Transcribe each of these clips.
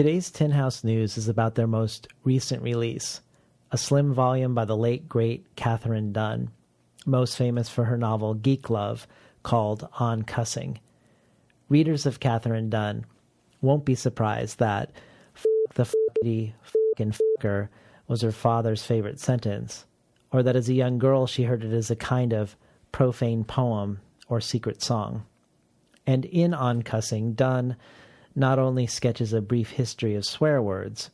Today's Tin House News is about their most recent release, a slim volume by the late, great Katherine Dunn, most famous for her novel Geek Love, called On Cussing. Readers of Katherine Dunn won't be surprised that "f*** the f***ity f***ing fucker" was her father's favorite sentence, or that as a young girl she heard it as a kind of profane poem or secret song. And in On Cussing, Dunn not only sketches a brief history of swear words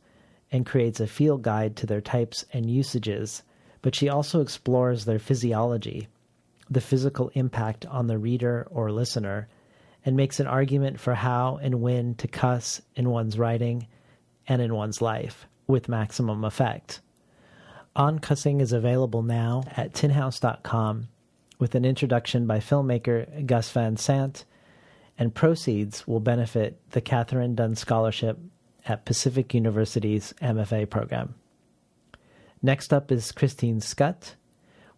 and creates a field guide to their types and usages, but she also explores their physiology, the physical impact on the reader or listener, and makes an argument for how and when to cuss in one's writing and in one's life with maximum effect. On Cussing is available now at tinhouse.com with an introduction by filmmaker Gus Van Sant, and proceeds will benefit the Katherine Dunn Scholarship at Pacific University's MFA program. Next up is Christine Schutt.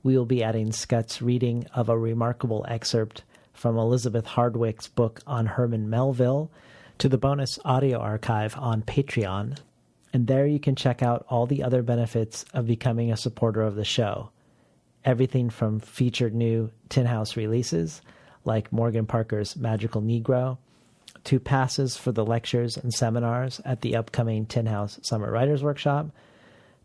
We will be adding Schutt's reading of a remarkable excerpt from Elizabeth Hardwick's book on Herman Melville to the bonus audio archive on Patreon, and there you can check out all the other benefits of becoming a supporter of the show. Everything from featured new Tin House releases, like Morgan Parker's Magical Negro, to passes for the lectures and seminars at the upcoming Tin House Summer Writers Workshop,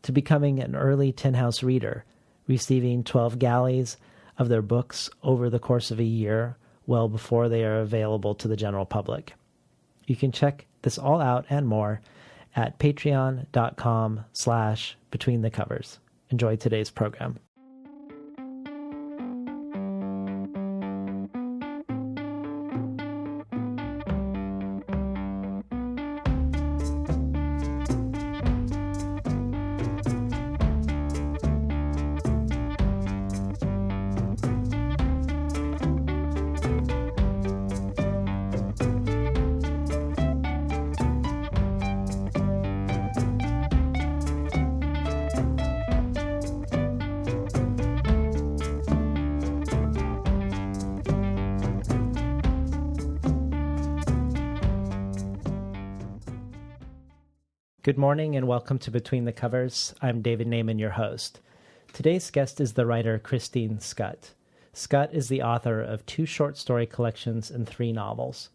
to becoming an early Tin House reader, receiving 12 galleys of their books over the course of a year, well before they are available to the general public. You can check this all out and more at patreon.com/betweenthecovers. Enjoy today's program. Good morning and welcome to Between the Covers. I'm David Naiman, your host. Today's guest is the writer Christine Schutt. Schutt is the author of 2 short story collections and 3 novels.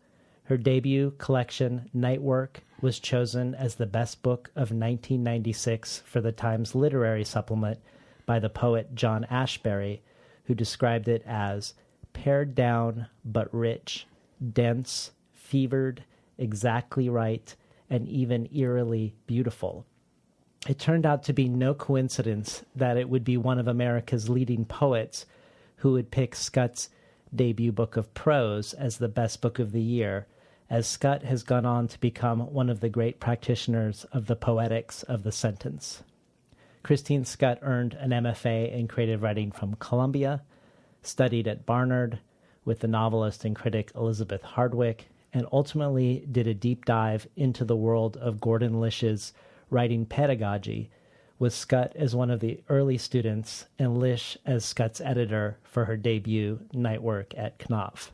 Her debut collection, Nightwork, was chosen as the best book of 1996 for the Times Literary Supplement by the poet John Ashbery, who described it as pared down but rich, dense, fevered, exactly right, and even eerily beautiful. It turned out to be no coincidence that it would be one of America's leading poets who would pick Schutt's debut book of prose as the best book of the year, as Schutt has gone on to become one of the great practitioners of the poetics of the sentence. Christine Schutt earned an MFA in creative writing from Columbia, studied at Barnard with the novelist and critic Elizabeth Hardwick, and ultimately did a deep dive into the world of Gordon Lish's writing pedagogy, with Schutt as one of the early students and Lish as Schutt's editor for her debut Nightwork at Knopf.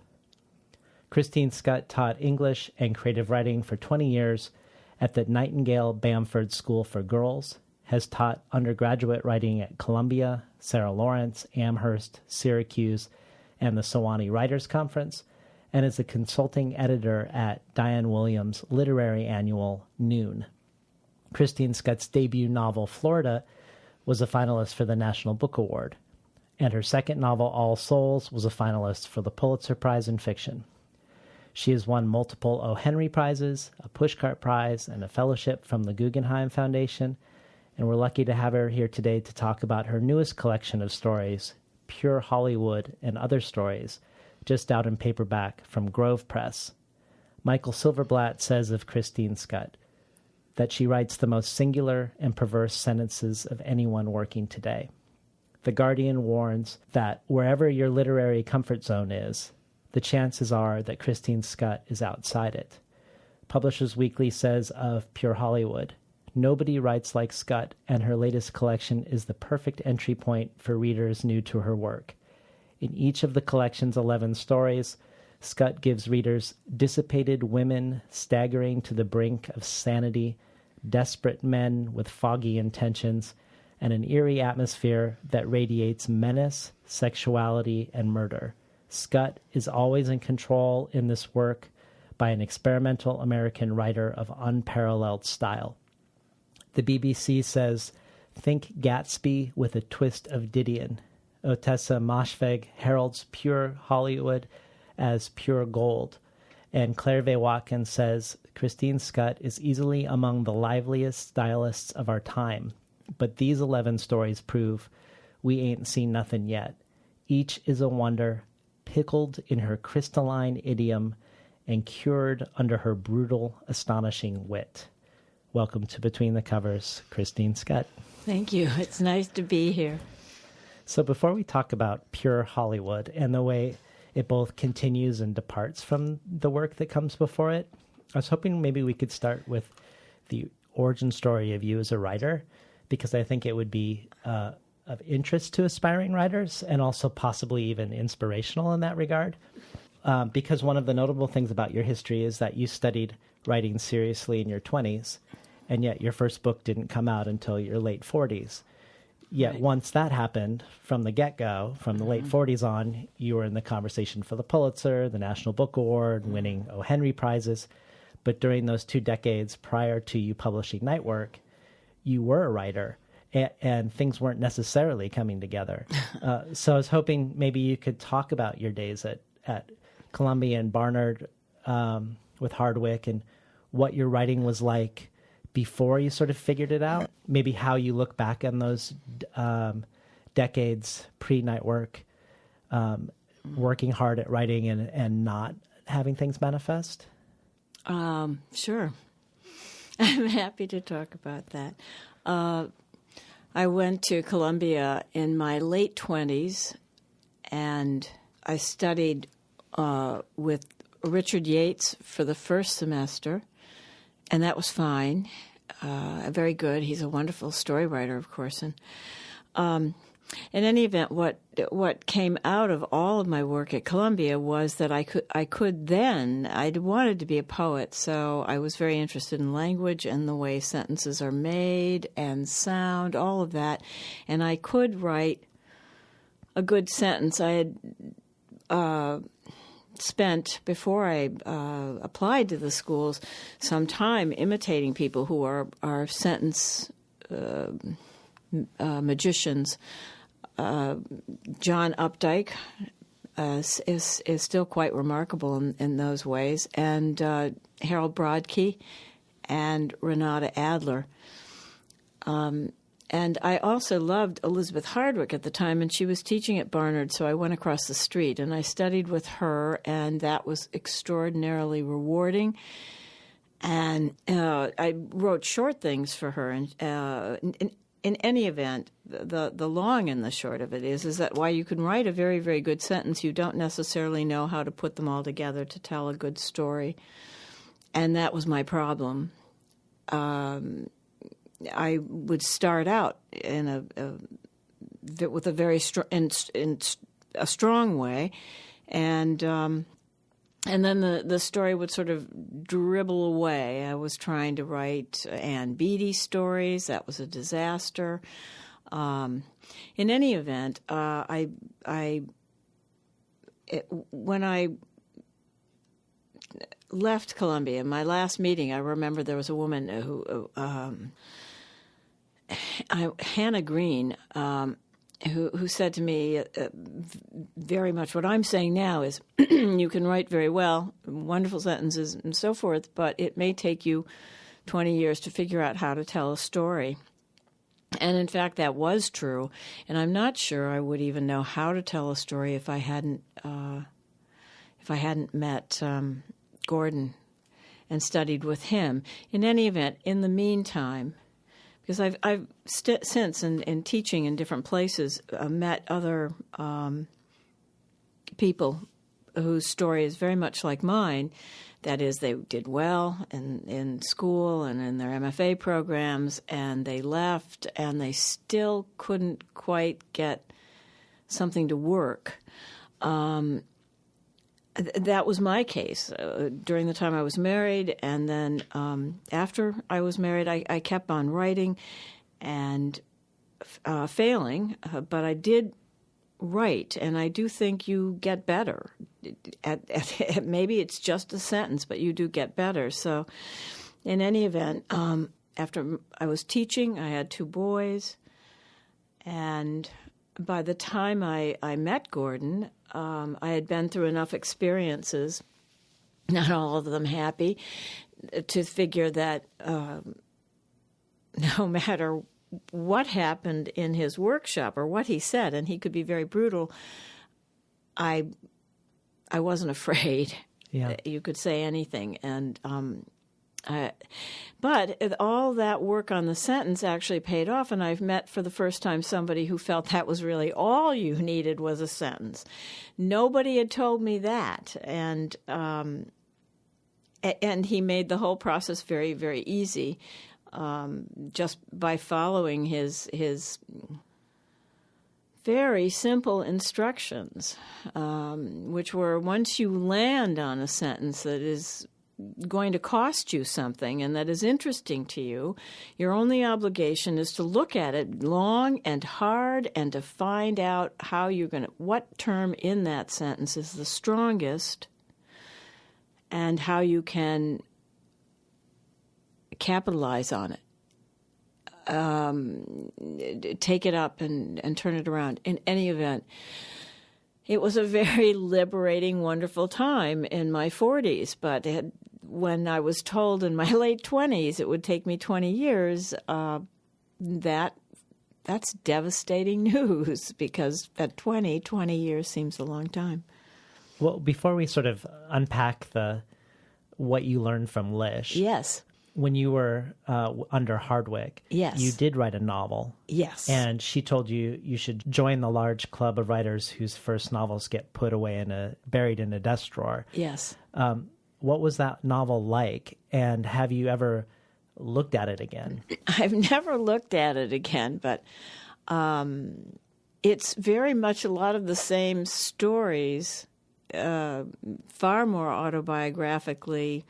Christine Schutt taught English and creative writing for 20 years at the Nightingale Bamford School for Girls, has taught undergraduate writing at Columbia, Sarah Lawrence, Amherst, Syracuse, and the Sewanee Writers Conference, and is a consulting editor at Diane Williams' literary annual, Noon. Christine Schutt's debut novel, Florida, was a finalist for the National Book Award, and her second novel, All Souls, was a finalist for the Pulitzer Prize in Fiction. She has won multiple O. Henry Prizes, a Pushcart Prize, and a fellowship from the Guggenheim Foundation, and we're lucky to have her here today to talk about her newest collection of stories, Pure Hollywood and Other Stories, just out in paperback from Grove Press. Michael Silverblatt says of Christine Schutt that she writes the most singular and perverse sentences of anyone working today. The Guardian warns that wherever your literary comfort zone is, the chances are that Christine Schutt is outside it. Publishers Weekly says of Pure Hollywood, nobody writes like Schutt, and her latest collection is the perfect entry point for readers new to her work. In each of the collection's 11 stories, Schutt gives readers dissipated women staggering to the brink of sanity, desperate men with foggy intentions, and an eerie atmosphere that radiates menace, sexuality, and murder. Schutt is always in control in this work by an experimental American writer of unparalleled style. The BBC says, think Gatsby with a twist of Didion. Otessa Moshfegh heralds pure Hollywood as pure gold. And Claire V. Watkins says, Christine Schutt is easily among the liveliest stylists of our time. But these 11 stories prove we ain't seen nothing yet. Each is a wonder, pickled in her crystalline idiom and cured under her brutal, astonishing wit. Welcome to Between the Covers, Christine Schutt. Thank you. It's nice to be here. So before we talk about pure Hollywood and the way it both continues and departs from the work that comes before it, I was hoping maybe we could start with the origin story of you as a writer, because I think it would be of interest to aspiring writers and also possibly even inspirational in that regard. Because one of the notable things about your history is that you studied writing seriously in your 20s, and yet your first book didn't come out until your late 40s. Yet right. Once that happened, from the get-go, from the late 40s on, you were in the conversation for the Pulitzer, the National Book Award, winning O. Henry Prizes. But during those 2 decades prior to you publishing Nightwork, you were a writer, and things weren't necessarily coming together. So I was hoping maybe you could talk about your days at Columbia and Barnard with Hardwick and what your writing was like before you sort of figured it out, maybe how you look back on those decades pre-Nightwork, working hard at writing and not having things manifest? Sure. I'm happy to talk about that. I went to Columbia in my late 20s, and I studied with Richard Yates for the first semester, and that was fine. Very good. He's a wonderful story writer, of course. And in any event, what came out of all of my work at Columbia was that I wanted to be a poet, so I was very interested in language and the way sentences are made and sound, all of that. And I could write a good sentence. I had spent, before I applied to the schools, some time imitating people who are sentence magicians. John Updike is still quite remarkable in those ways, and Harold Brodkey and Renata Adler. And I also loved Elizabeth Hardwick at the time, and she was teaching at Barnard, so I went across the street, and I studied with her, and that was extraordinarily rewarding. And I wrote short things for her, and in any event, the long and the short of it is that while you can write a very, very good sentence, you don't necessarily know how to put them all together to tell a good story. And that was my problem. I would start out with a very in a strong way, and then the story would sort of dribble away. I was trying to write Ann Beattie stories. That was a disaster. In any event, when I left Columbia, my last meeting, I remember there was a woman who, Hannah Green, who said to me very much what I'm saying now is, you can write very well, wonderful sentences and so forth, but it may take you 20 years to figure out how to tell a story. And in fact, that was true. And I'm not sure I would even know how to tell a story if I hadn't met Gordon and studied with him. In any event, in the meantime, because I've since in teaching in different places met other people whose story is very much like mine. That is, they did well in school and in their MFA programs, and they left, and they still couldn't quite get something to work. That was my case during the time I was married, and then after I was married, I kept on writing and failing, but I did write, and I do think you get better. Maybe it's just a sentence, but you do get better. So in any event, after I was teaching, I had 2 boys, and by the time I met Gordon, I had been through enough experiences, not all of them happy, to figure that no matter what happened in his workshop or what he said, and he could be very brutal, I wasn't afraid. Yeah. You could say anything. And but all that work on the sentence actually paid off, and I've met for the first time somebody who felt that was really all you needed was a sentence. Nobody had told me that, and he made the whole process very, very easy, just by following his very simple instructions, which were, once you land on a sentence that is going to cost you something and that is interesting to you, your only obligation is to look at it long and hard and to find out how you're going to, what term in that sentence is the strongest and how you can capitalize on it. Take it up and turn it around. In any event, it was a very liberating, wonderful time in my 40s, but when I was told in my late 20s it would take me 20 years, that's devastating news, because at 20 years seems a long time. Well, before we sort of unpack what you learned from Lish. Yes. When you were under Hardwick, yes, you did write a novel. Yes. And she told you you should join the large club of writers whose first novels get put away buried in a desk drawer. Yes. What was that novel like? And have you ever looked at it again? I've never looked at it again, but it's very much a lot of the same stories, far more autobiographically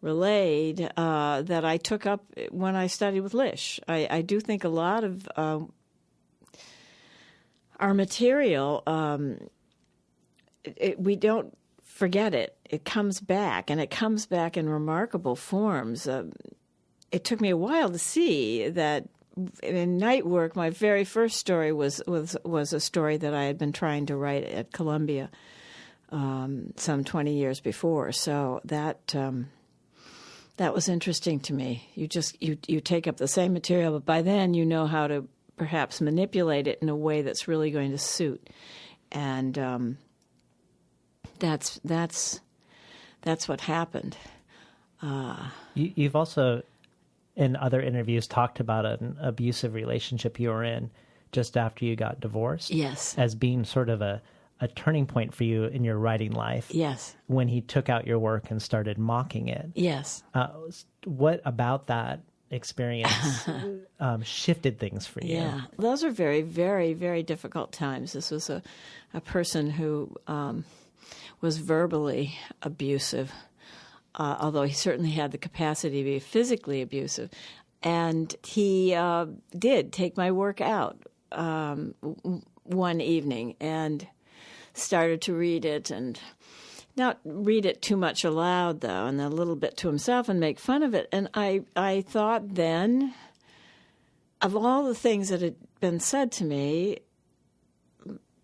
relayed, that I took up when I studied with Lish. I do think a lot of our material, we don't forget it. It comes back, and it comes back in remarkable forms. It took me a while to see that in Night Work, my very first story was a story that I had been trying to write at Columbia some 20 years before. So that was interesting to me. You take up the same material, but by then you know how to perhaps manipulate it in a way that's really going to suit, and that's what happened. You've also, in other interviews, talked about an abusive relationship you were in just after you got divorced. Yes, as being sort of a turning point for you in your writing life. Yes. When he took out your work and started mocking it. Yes. What about that experience shifted things for you? Yeah, those are very, very, very difficult times. This was a person who was verbally abusive, although he certainly had the capacity to be physically abusive. And he did take my work out one evening and started to read it, and not read it too much aloud, though, and a little bit to himself, and make fun of it. And I thought then, of all the things that had been said to me,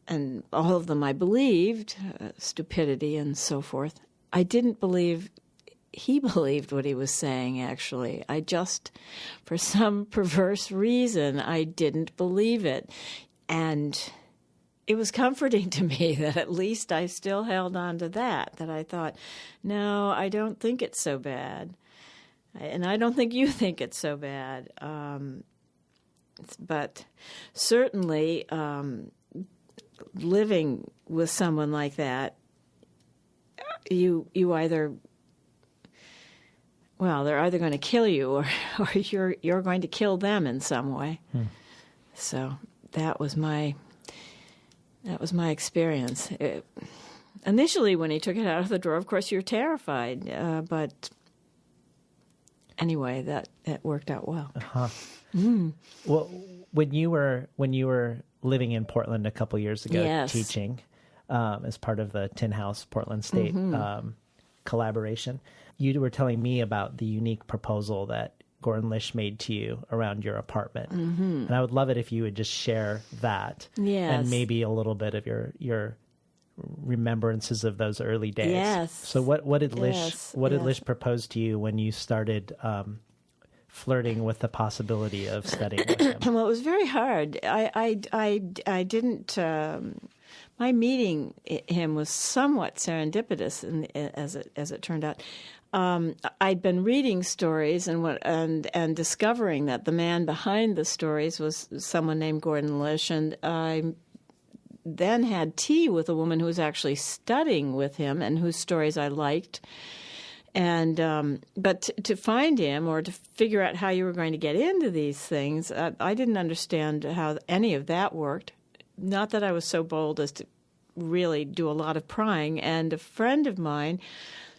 and all of them I believed, stupidity and so forth, I didn't believe he believed what he was saying, actually. I just, for some perverse reason, I didn't believe it. And it was comforting to me that at least I still held on to that I thought, no, I don't think it's so bad. And I don't think you think it's so bad. But certainly living with someone like that, you either, well, they're either going to kill you or you're going to kill them in some way. So that was my experience. initially, when he took it out of the drawer, of course, you're terrified. But anyway, that worked out well. Uh-huh. Well, when you were living in Portland a couple years ago, yes. teaching as part of the Tin House Portland State collaboration, you were telling me about the unique proposal that Gordon Lish made to you around your apartment. And I would love it if you would just share that and maybe a little bit of your remembrances of those early days. Yes. So what did Lish propose to you when you started flirting with the possibility of studying with him? Well, it was very hard. I didn't. My meeting him was somewhat serendipitous, as it turned out. I'd been reading stories and discovering that the man behind the stories was someone named Gordon Lish, and I then had tea with a woman who was actually studying with him and whose stories I liked. And but to find him or to figure out how you were going to get into these things, I didn't understand how any of that worked. Not that I was so bold as to really do a lot of prying. And a friend of mine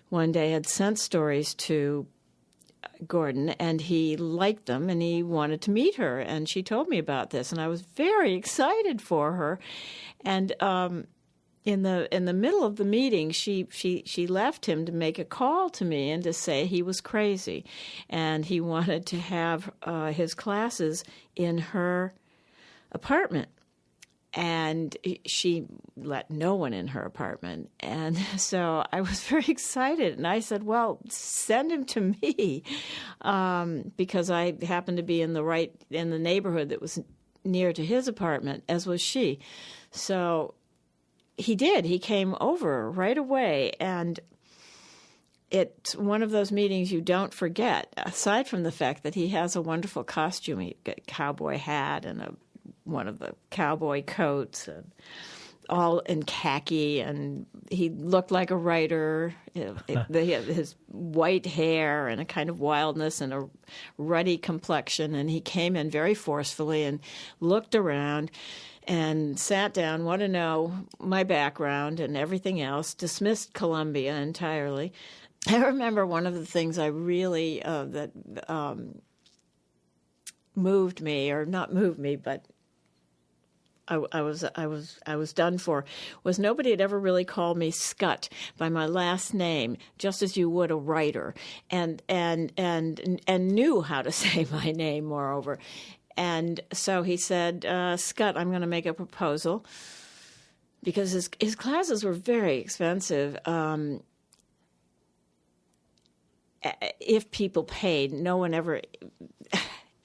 one day had sent stories to Gordon, and he liked them, and he wanted to meet her. And she told me about this, and I was very excited for her. And in the middle of the meeting, she left him to make a call to me and to say he was crazy, and he wanted to have his classes in her apartment. And she let no one in her apartment. And so I was very excited. And I said, well, send him to me, because I happened to be in the neighborhood that was near to his apartment, as was she. So he did. He came over right away. And it's one of those meetings you don't forget, aside from the fact that he has a wonderful costume. He got a cowboy hat and one of the cowboy coats, and all in khaki, and he looked like a writer. He had his white hair and a kind of wildness and a ruddy complexion, and he came in very forcefully and looked around and sat down, wanted to know my background and everything else, dismissed Columbia entirely. I remember one of the things I really moved me, or not moved me, but I was done for, was nobody had ever really called me Schutt by my last name, just as you would a writer, and knew how to say my name, moreover. And so he said, Schutt, I'm going to make a proposal, because his classes were very expensive. If people paid, no one ever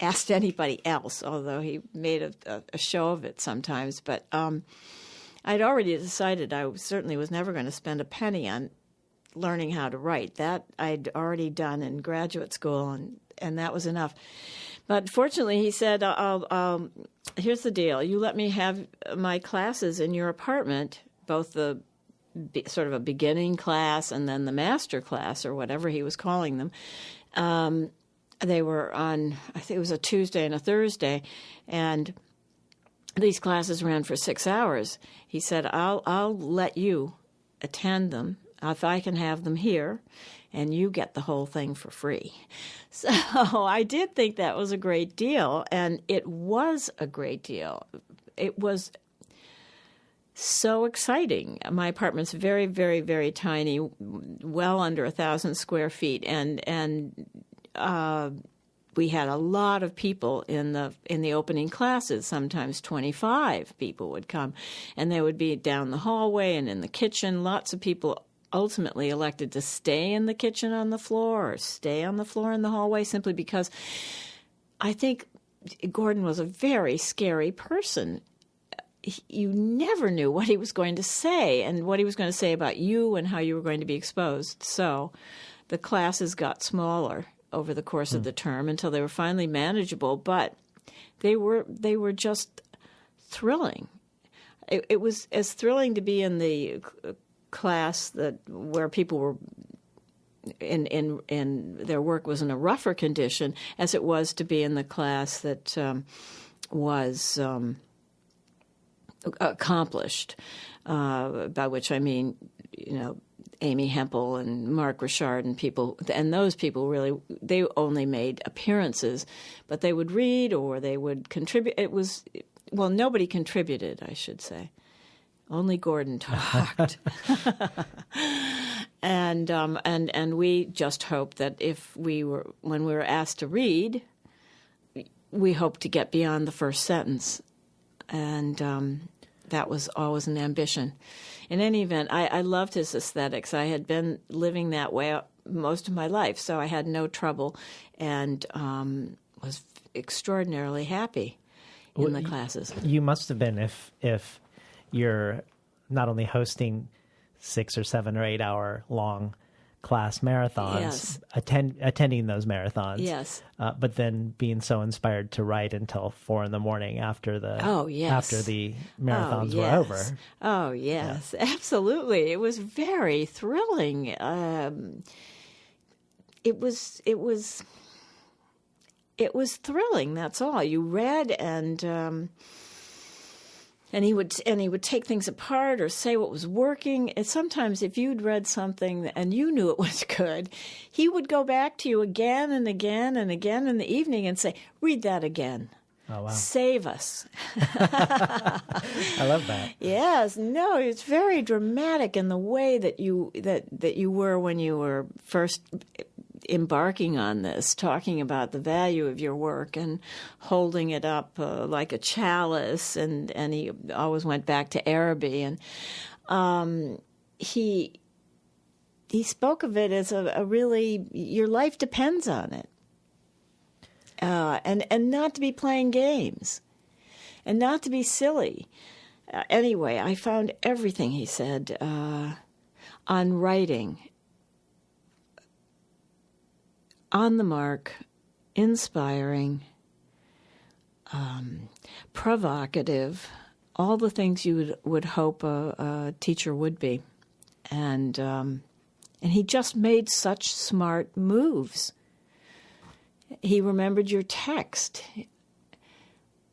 asked anybody else, although he made a show of it sometimes. But I'd already decided I certainly was never going to spend a penny on learning how to write. That I'd already done in graduate school, and that was enough. But fortunately, he said, here's the deal. You let me have my classes in your apartment, both the sort of a beginning class and then the master class, or whatever he was calling them. They were on, I think it was a Tuesday and a Thursday, and these classes ran for 6 hours. He said, I'll let you attend them if I can have them here, and you get the whole thing for free. So I did think that was a great deal, and it was a great deal. It was so exciting. My apartment's very, very, very tiny, well under 1,000 square feet, and we had a lot of people in the opening classes. Sometimes 25 people would come, and they would be down the hallway and in the kitchen. Lots of people ultimately elected to stay in the kitchen on the floor or stay on the floor in the hallway, simply because I think Gordon was a very scary person. You never knew what he was going to say and what he was going to say about you and how you were going to be exposed. So the classes got smaller over the course of the term until they were finally manageable, but they were just thrilling. It was as thrilling to be in the class where people were in their work was in a rougher condition as it was to be in the class that was accomplished, by which I mean Amy Hempel and Mark Richard and people, and those people really, they only made appearances, but they would read or they would contribute. Nobody contributed, I should say. Only Gordon talked. And we just hoped that when we were asked to read, we hoped to get beyond the first sentence. And that was always an ambition. In any event, I loved his aesthetics. I had been living that way most of my life, so I had no trouble and was extraordinarily happy in the classes. You must have been if you're not only hosting 6 or 7 or 8 hour long class marathons, yes. attending those marathons, yes, but then being so inspired to write until 4 a.m. after the marathons were over. Oh yes, yeah. Absolutely. It was very thrilling. It was thrilling. That's all. You read and he would take things apart or say what was working. And sometimes if you'd read something and you knew it was good, he would go back to you again and again and again in the evening and say, read that again. Oh, wow. Save us. I love that. Yes. No, it's very dramatic in the way that you were when you were first embarking on this, talking about the value of your work and holding it up like a chalice, and he always went back to Araby, and he spoke of it as a really, your life depends on it, and not to be playing games, and not to be silly. Anyway, I found everything he said on writing on the mark, inspiring, provocative, all the things you would hope a teacher would be. And he just made such smart moves. He remembered your text,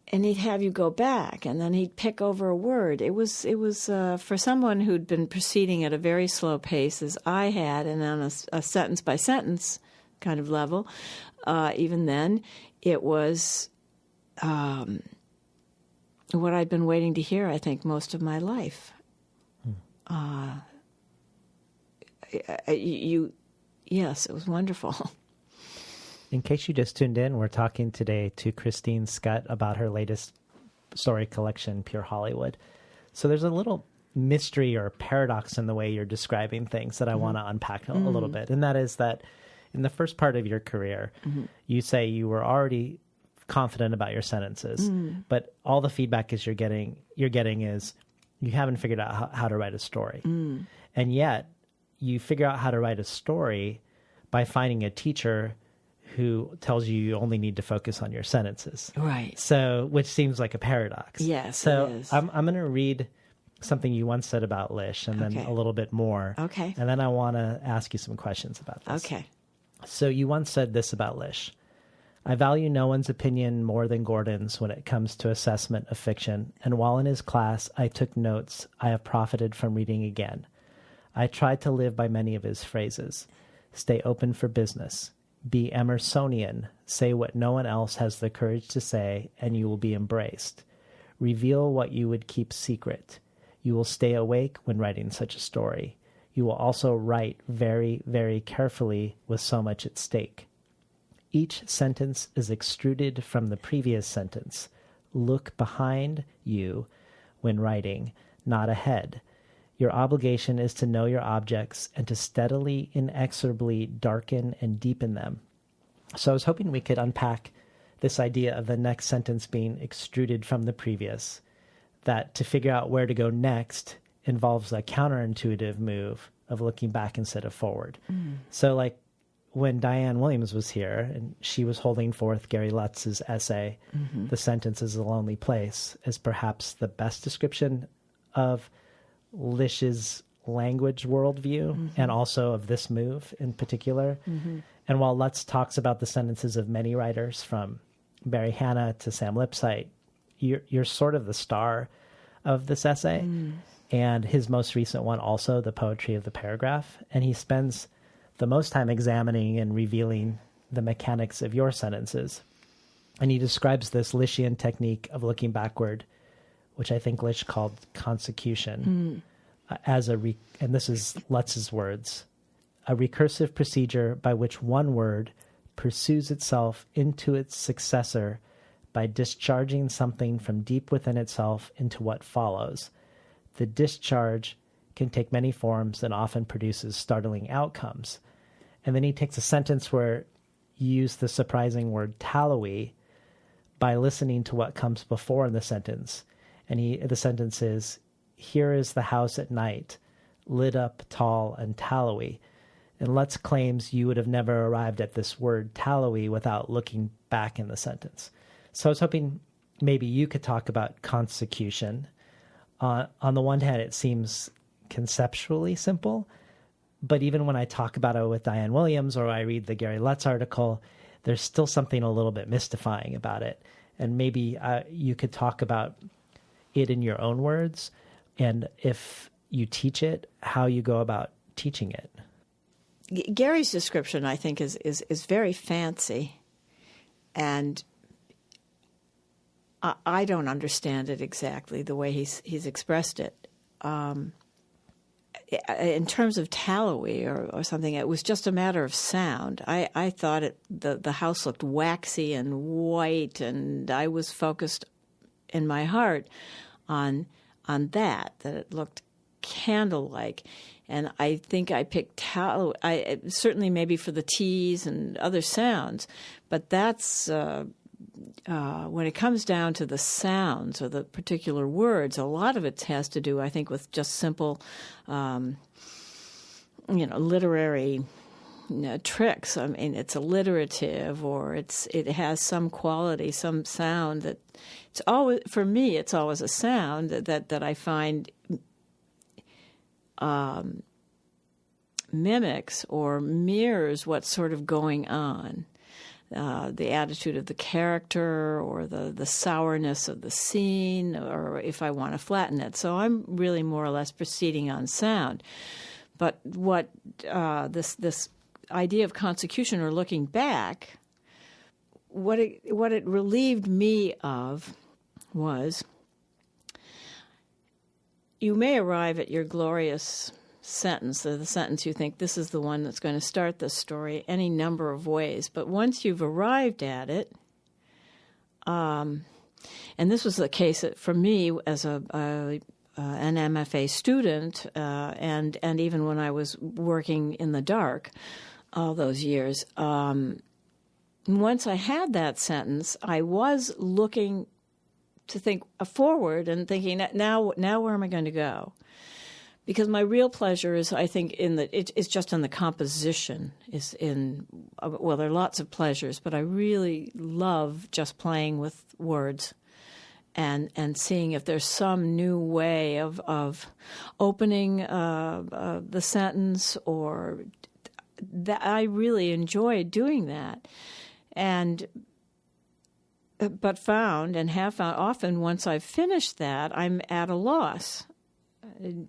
and he'd have you go back, and then he'd pick over a word. It was for someone who'd been proceeding at a very slow pace, as I had, and on a sentence-by-sentence kind of level. Even then, it was what I'd been waiting to hear, I think, most of my life. Yes, it was wonderful. In case you just tuned in, we're talking today to Christine Schutt about her latest story collection, Pure Hollywood. So there's a little mystery or paradox in the way you're describing things that I want to unpack a little bit, and that is that in the first part of your career, you say you were already confident about your sentences, but all the feedback you're getting is you haven't figured out how to write a story. And yet you figure out how to write a story by finding a teacher who tells you only need to focus on your sentences. Right. So, which seems like a paradox. Yes, so it is. I'm going to read something you once said about Lish, and then a little bit more. Okay. And then I want to ask you some questions about this. Okay. So you once said this about Lish: I value no one's opinion more than Gordon's when it comes to assessment of fiction, and while in his class I took notes I have profited from reading again. I tried to live by many of his phrases. Stay open for business. Be Emersonian. Say what no one else has the courage to say, and you will be embraced. Reveal what you would keep secret. You will stay awake when writing such a story. You will also write very, very carefully with so much at stake. Each sentence is extruded from the previous sentence. Look behind you when writing, not ahead. Your obligation is to know your objects and to steadily, inexorably darken and deepen them. So I was hoping we could unpack this idea of the next sentence being extruded from the previous, that to figure out where to go next involves a counterintuitive move of looking back instead of forward. So like when Diane Williams was here and she was holding forth Gary Lutz's essay, The Sentence is a Lonely Place, is perhaps the best description of Lish's language worldview and also of this move in particular. And while Lutz talks about the sentences of many writers, from Barry Hannah to Sam Lipsyte, you're sort of the star of this essay. and his most recent one also, The Poetry of the Paragraph. And he spends the most time examining and revealing the mechanics of your sentences. And he describes this Lishian technique of looking backward, which I think Lish called consecution, as and this is Lutz's words, a recursive procedure by which one word pursues itself into its successor by discharging something from deep within itself into what follows. The discharge can take many forms and often produces startling outcomes. And then he takes a sentence where you use the surprising word tallowy by listening to what comes before in the sentence. And the sentence is, here is the house at night, lit up, tall, and tallowy. And Lutz claims you would have never arrived at this word tallowy without looking back in the sentence. So I was hoping maybe you could talk about consecution. On the one hand, it seems conceptually simple, but even when I talk about it with Diane Williams or I read the Gary Lutz article, there's still something a little bit mystifying about it. And maybe you could talk about it in your own words, and if you teach it, how you go about teaching it. Gary's description, I think, is very fancy, and I don't understand it exactly the way he's expressed it. In terms of tallowy or something, it was just a matter of sound. I thought the house looked waxy and white, and I was focused in my heart on that it looked candle-like. And I think I picked tallow, certainly maybe for the T's and other sounds, but that's when it comes down to the sounds or the particular words, a lot of it has to do, I think, with just simple, literary tricks. I mean, it's alliterative, or it has some quality, some sound that it's always, for me, it's always a sound that I find mimics or mirrors what's sort of going on. The attitude of the character or the sourness of the scene, or if I want to flatten it. So I'm really more or less proceeding on sound. But what this idea of consecution or looking back, what it relieved me of was, you may arrive at your glorious sentence, or the sentence you think this is the one that's going to start this story, any number of ways. But once you've arrived at it, and this was the case for me as an MFA student, and even when I was working in the dark all those years, once I had that sentence, I was looking to think forward and thinking, now where am I going to go? Because my real pleasure is, I think, it's just in the composition. Well, there are lots of pleasures, but I really love just playing with words and seeing if there's some new way of opening the sentence, or that I really enjoy doing that. But have found often once I've finished that, I'm at a loss.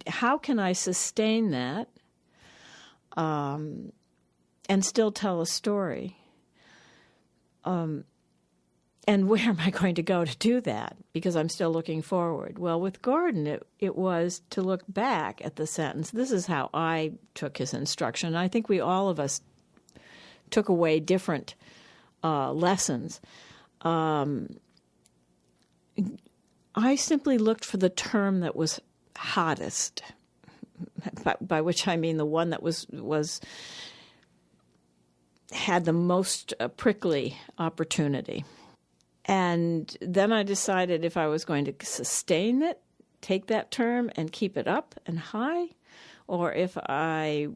How can I sustain that and still tell a story? And where am I going to go to do that? Because I'm still looking forward. Well, with Gordon, it was to look back at the sentence. This is how I took his instruction. I think all of us took away different lessons. I simply looked for the term that was hottest, by which I mean the one that had the most prickly opportunity. And then I decided if I was going to sustain it, take that term and keep it up and high, or if I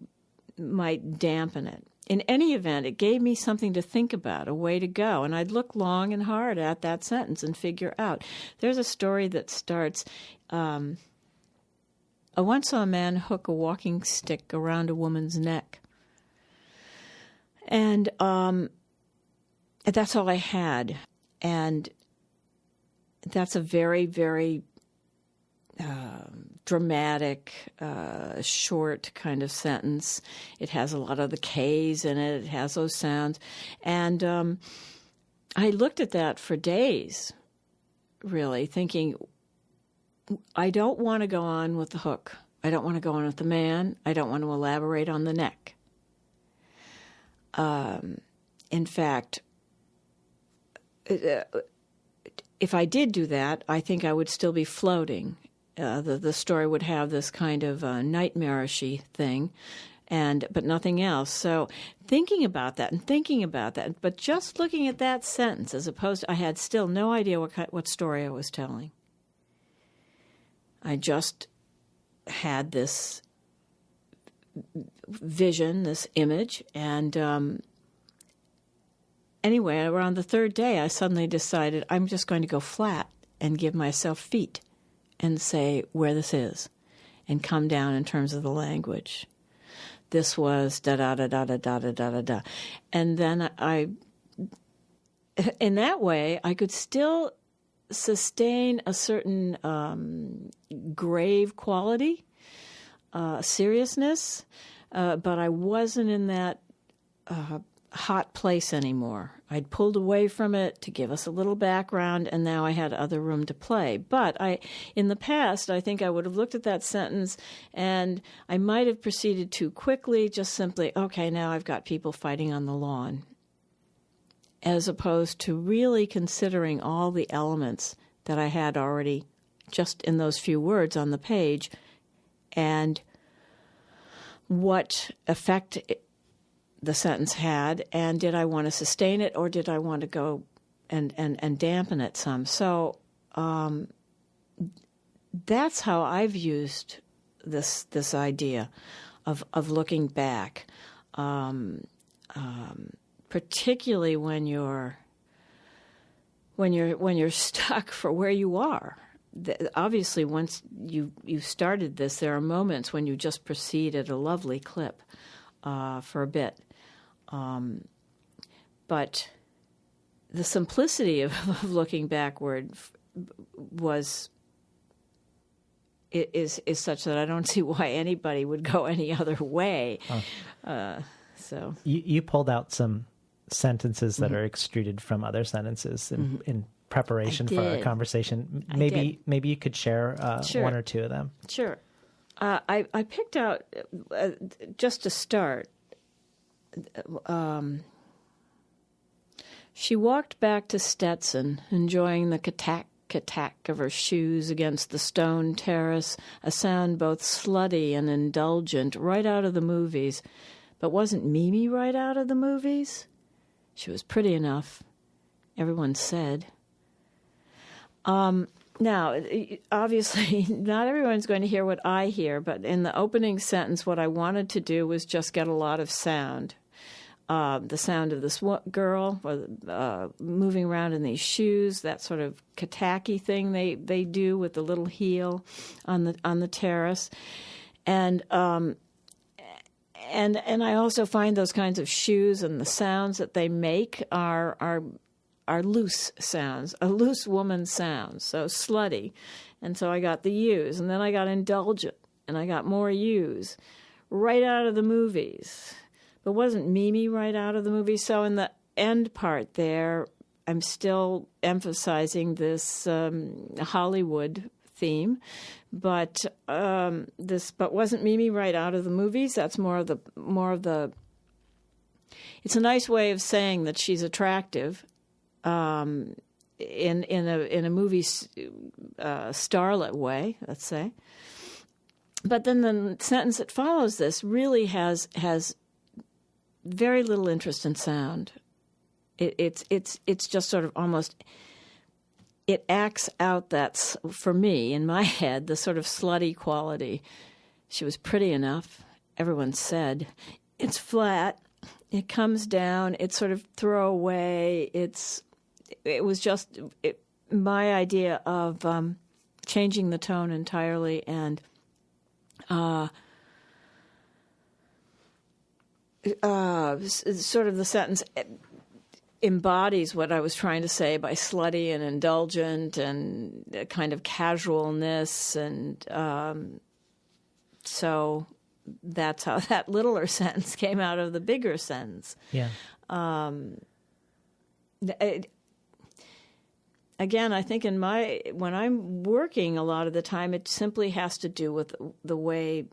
might dampen it. In any event, it gave me something to think about, a way to go. And I'd look long and hard at that sentence and figure out. There's a story that starts, I once saw a man hook a walking stick around a woman's neck. And that's all I had. And that's a very, very dramatic, short kind of sentence. It has a lot of the K's in it. It has those sounds. And I looked at that for days, really, thinking, I don't want to go on with the hook. I don't want to go on with the man. I don't want to elaborate on the neck. In fact, if I did do that, I think I would still be floating. The story would have this kind of nightmarish-y thing, but nothing else. So thinking about that, but just looking at that sentence, as opposed to, I had still no idea what story I was telling. I just had this vision, this image, and anyway, around the third day, I suddenly decided I'm just going to go flat and give myself feet and say where this is and come down in terms of the language. This was da-da-da-da-da-da-da-da-da. And then in that way, I could still sustain a certain grave quality, seriousness, but I wasn't in that hot place anymore. I'd pulled away from it to give us a little background, and now I had other room to play. But in the past, I think I would have looked at that sentence, and I might have proceeded too quickly, just simply, okay, now I've got people fighting on the lawn, as opposed to really considering all the elements that I had already just in those few words on the page, and what effect the sentence had, and did I want to sustain it, or did I want to go and dampen it some? So that's how I've used this idea of looking back, particularly when you're stuck for where you are. Obviously, once you started this, there are moments when you just proceed at a lovely clip for a bit. But the simplicity of looking backward is such that I don't see why anybody would go any other way. So you pulled out some sentences that are extruded from other sentences in preparation for our conversation. Maybe you could share Sure. one or two of them. Sure. I picked out, just to start, she walked back to Stetson, enjoying the ka-tack of her shoes against the stone terrace, a sound both slutty and indulgent, right out of the movies. But wasn't Mimi right out of the movies? She was pretty enough, everyone said. Now, obviously, not everyone's going to hear what I hear, but in the opening sentence, what I wanted to do was just get a lot of sound. The sound of this girl moving around in these shoes, that sort of ka-tacky thing they do with the little heel on the terrace, and I also find those kinds of shoes and the sounds that they make are loose sounds, a loose woman sound, so slutty. And so I got the U's, and then I got indulgent, and I got more U's right out of the movies. But wasn't Mimi right out of the movie? So in the end part there, I'm still emphasizing this Hollywood theme, but wasn't Mimi right out of the movies? That's more of the. It's a nice way of saying that she's attractive, in a movie starlet way, let's say. But then the sentence that follows this really has very little interest in sound. It's just sort of almost, it acts out that, for me, in my head, the sort of slutty quality. She was pretty enough, everyone said. It's flat, it comes down, it's sort of throwaway, it was just my idea of changing the tone entirely and sort of the sentence, embodies what I was trying to say by slutty and indulgent and a kind of casualness. And so that's how that littler sentence came out of the bigger sentence. Yeah. Again, I think when I'm working a lot of the time, it simply has to do with the way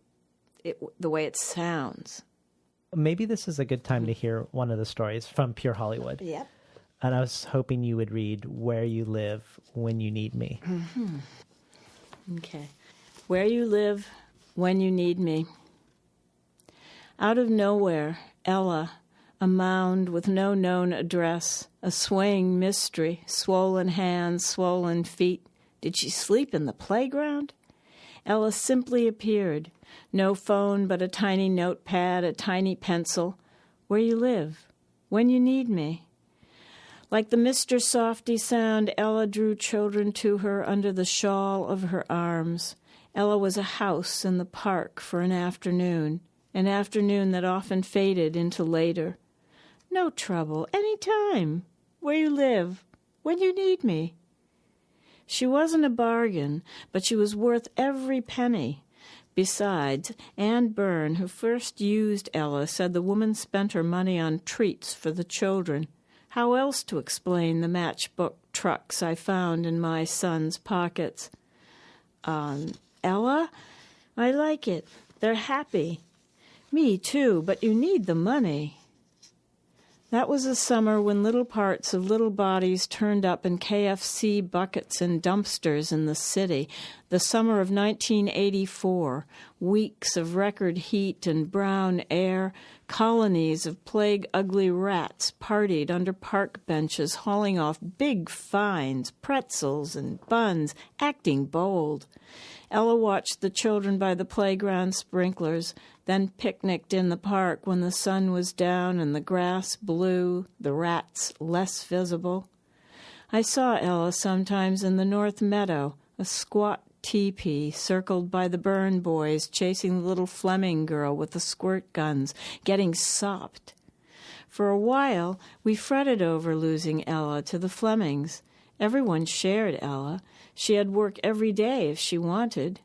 it sounds. Maybe this is a good time to hear one of the stories from Pure Hollywood. Yep. And I was hoping you would read Where You Live When You Need Me. Mm-hmm. Okay. Where you live when you need me. Out of nowhere, Ella, a mound with no known address, a swaying mystery, swollen hands, swollen feet. Did she sleep in the playground? Ella simply appeared. No phone but a tiny notepad, a tiny pencil. Where you live, when you need me. Like the Mr. Softy sound, Ella drew children to her under the shawl of her arms. Ella was a house in the park for an afternoon that often faded into later. No trouble, any time. Where you live, when you need me. She wasn't a bargain, but she was worth every penny. Besides, Anne Byrne, who first used Ella, said the woman spent her money on treats for the children. How else to explain the matchbook trucks I found in my son's pockets? Ella, I like it. They're happy. Me too, but you need the money. That was a summer when little parts of little bodies turned up in KFC buckets and dumpsters in the city. The summer of 1984, weeks of record heat and brown air, colonies of plague-ugly rats partied under park benches, hauling off big fines, pretzels and buns, acting bold. Ella watched the children by the playground sprinklers, then picnicked in the park when the sun was down and the grass blue, the rats less visible. I saw Ella sometimes in the North Meadow, a squat teepee circled by the Byrne boys chasing the little Fleming girl with the squirt guns, getting sopped. For a while, we fretted over losing Ella to the Flemings. Everyone shared Ella. She had work every day if she wanted.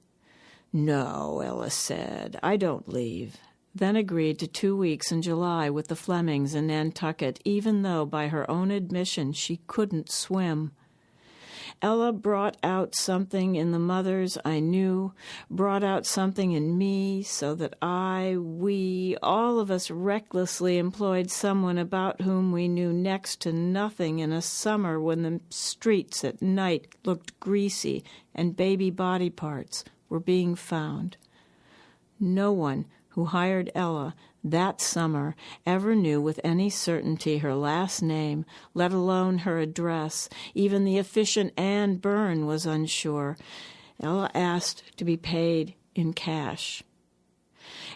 No, Ella said, I don't leave. Then agreed to 2 weeks in July with the Flemings in Nantucket, even though by her own admission she couldn't swim. Ella brought out something in the mothers I knew, brought out something in me, so that we, all of us recklessly employed someone about whom we knew next to nothing in a summer when the streets at night looked greasy and baby body parts were being found. No one who hired Ella that summer ever knew with any certainty her last name, let alone her address. Even the efficient Anne Byrne was unsure. Ella asked to be paid in cash.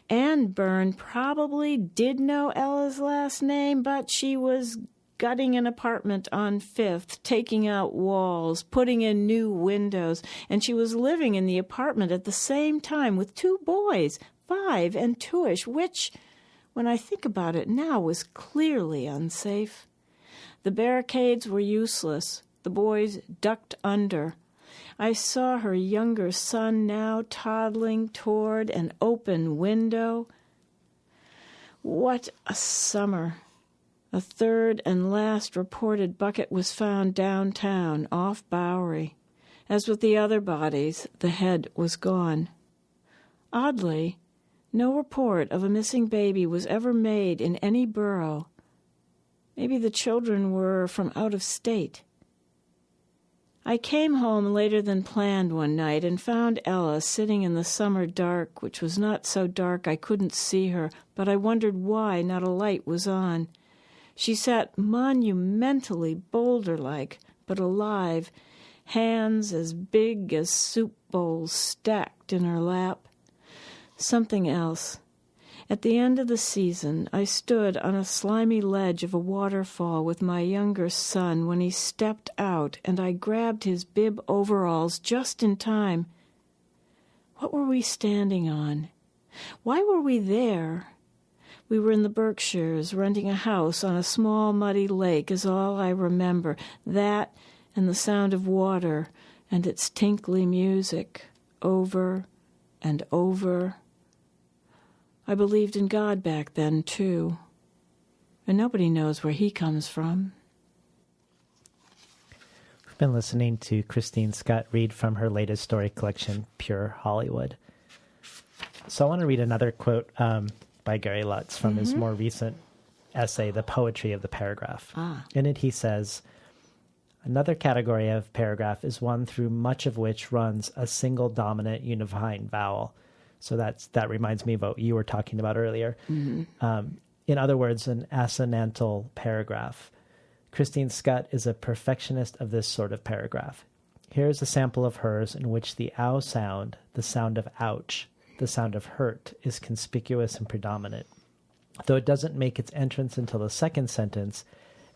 Anne Byrne probably did know Ella's last name, but she was gutting an apartment on Fifth, taking out walls, putting in new windows, and she was living in the apartment at the same time with 2 boys, 5 and 2ish, which, when I think about it now, was clearly unsafe. The barricades were useless. The boys ducked under. I saw her younger son now toddling toward an open window. What a summer! A third and last reported bucket was found downtown, off Bowery. As with the other bodies, the head was gone. Oddly, no report of a missing baby was ever made in any borough. Maybe the children were from out of state. I came home later than planned one night and found Ella sitting in the summer dark, which was not so dark I couldn't see her, but I wondered why not a light was on. She sat monumentally boulder-like, but alive, hands as big as soup bowls stacked in her lap. Something else. At the end of the season, I stood on a slimy ledge of a waterfall with my younger son when he stepped out, and I grabbed his bib overalls just in time. What were we standing on? Why were we there? We were in the Berkshires, renting a house on a small muddy lake is all I remember. That and the sound of water and its tinkly music, over and over. I believed in God back then, too. And nobody knows where he comes from. We've been listening to Christine Schutt read from her latest story collection, Pure Hollywood. So I want to read another quote by Gary Lutz from his more recent essay, The Poetry of the Paragraph. In it he says, another category of paragraph is one through much of which runs a single dominant unifying vowel. So that reminds me of what you were talking about earlier. In other words, an assonantal paragraph. Christine Schutt is a perfectionist of this sort of paragraph. Here's a sample of hers in which the ow sound, the sound of ouch, the sound of hurt, is conspicuous and predominant. Though it doesn't make its entrance until the second sentence,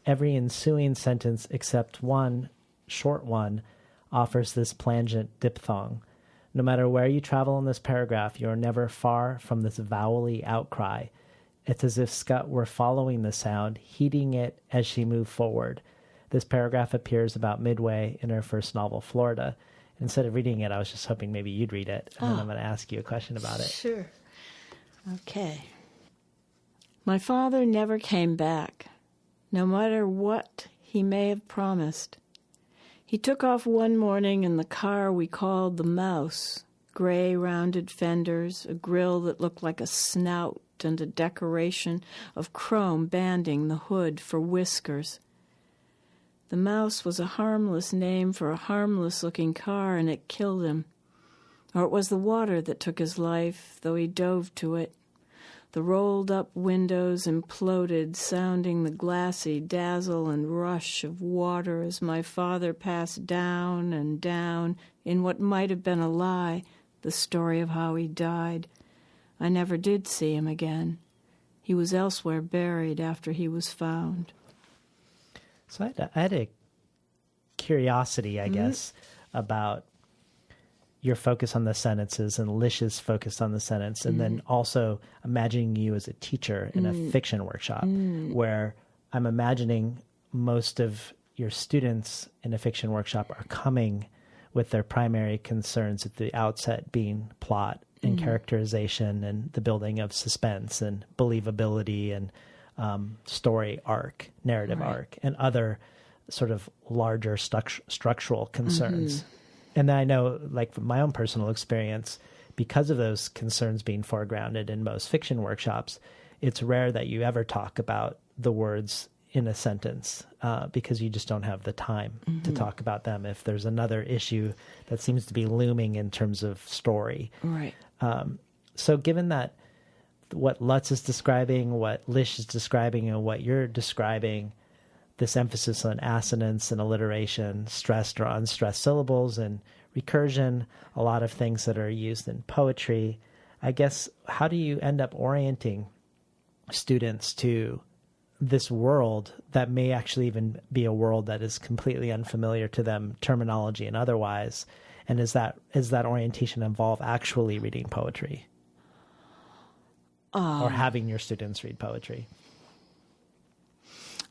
every ensuing sentence except one, short one, offers this plangent diphthong. No matter where you travel in this paragraph, you are never far from this vowely outcry. It's as if Schutt were following the sound, heeding it as she moved forward. This paragraph appears about midway in her first novel, Florida. Instead of reading it, I was just hoping maybe you'd read it, and then I'm going to ask you a question about it. Sure. Okay. My father never came back, no matter what he may have promised. He took off one morning in the car we called the Mouse, gray rounded fenders, a grill that looked like a snout, and a decoration of chrome banding the hood for whiskers. The Mouse was a harmless name for a harmless-looking car, and it killed him. Or it was the water that took his life, though he dove to it. The rolled-up windows imploded, sounding the glassy dazzle and rush of water as my father passed down and down in what might have been a lie, the story of how he died. I never did see him again. He was elsewhere buried after he was found. So I had a curiosity, I guess, about your focus on the sentences and Lish's focus on the sentence, and then also imagining you as a teacher in a fiction workshop, where I'm imagining most of your students in a fiction workshop are coming with their primary concerns at the outset being plot and characterization and the building of suspense and believability and story arc, narrative arc, and other sort of larger structural concerns. And then I know, like from my own personal experience, because of those concerns being foregrounded in most fiction workshops, it's rare that you ever talk about the words in a sentence because you just don't have the time to talk about them if there's another issue that seems to be looming in terms of story. Right. So given that what Lutz is describing, what Lish is describing, and what you're describing, this emphasis on assonance and alliteration, stressed or unstressed syllables, and recursion, a lot of things that are used in poetry, I guess, how do you end up orienting students to this world that may actually even be a world that is completely unfamiliar to them, terminology and otherwise? And is that orientation involve actually reading poetry or having your students read poetry?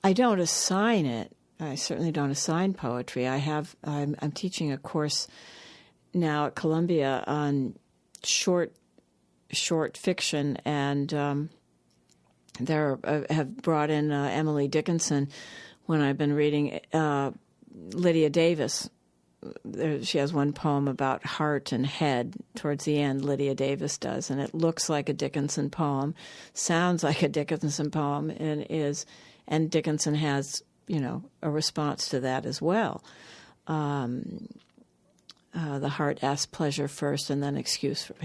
I don't assign it. I certainly don't assign poetry. I'm teaching a course now at Columbia on short fiction, and have brought in Emily Dickinson when I've been reading Lydia Davis. She has one poem about heart and head towards the end, Lydia Davis does, and it looks like a Dickinson poem, sounds like a Dickinson poem, and Dickinson has, a response to that as well. The heart asks pleasure first and then excuse for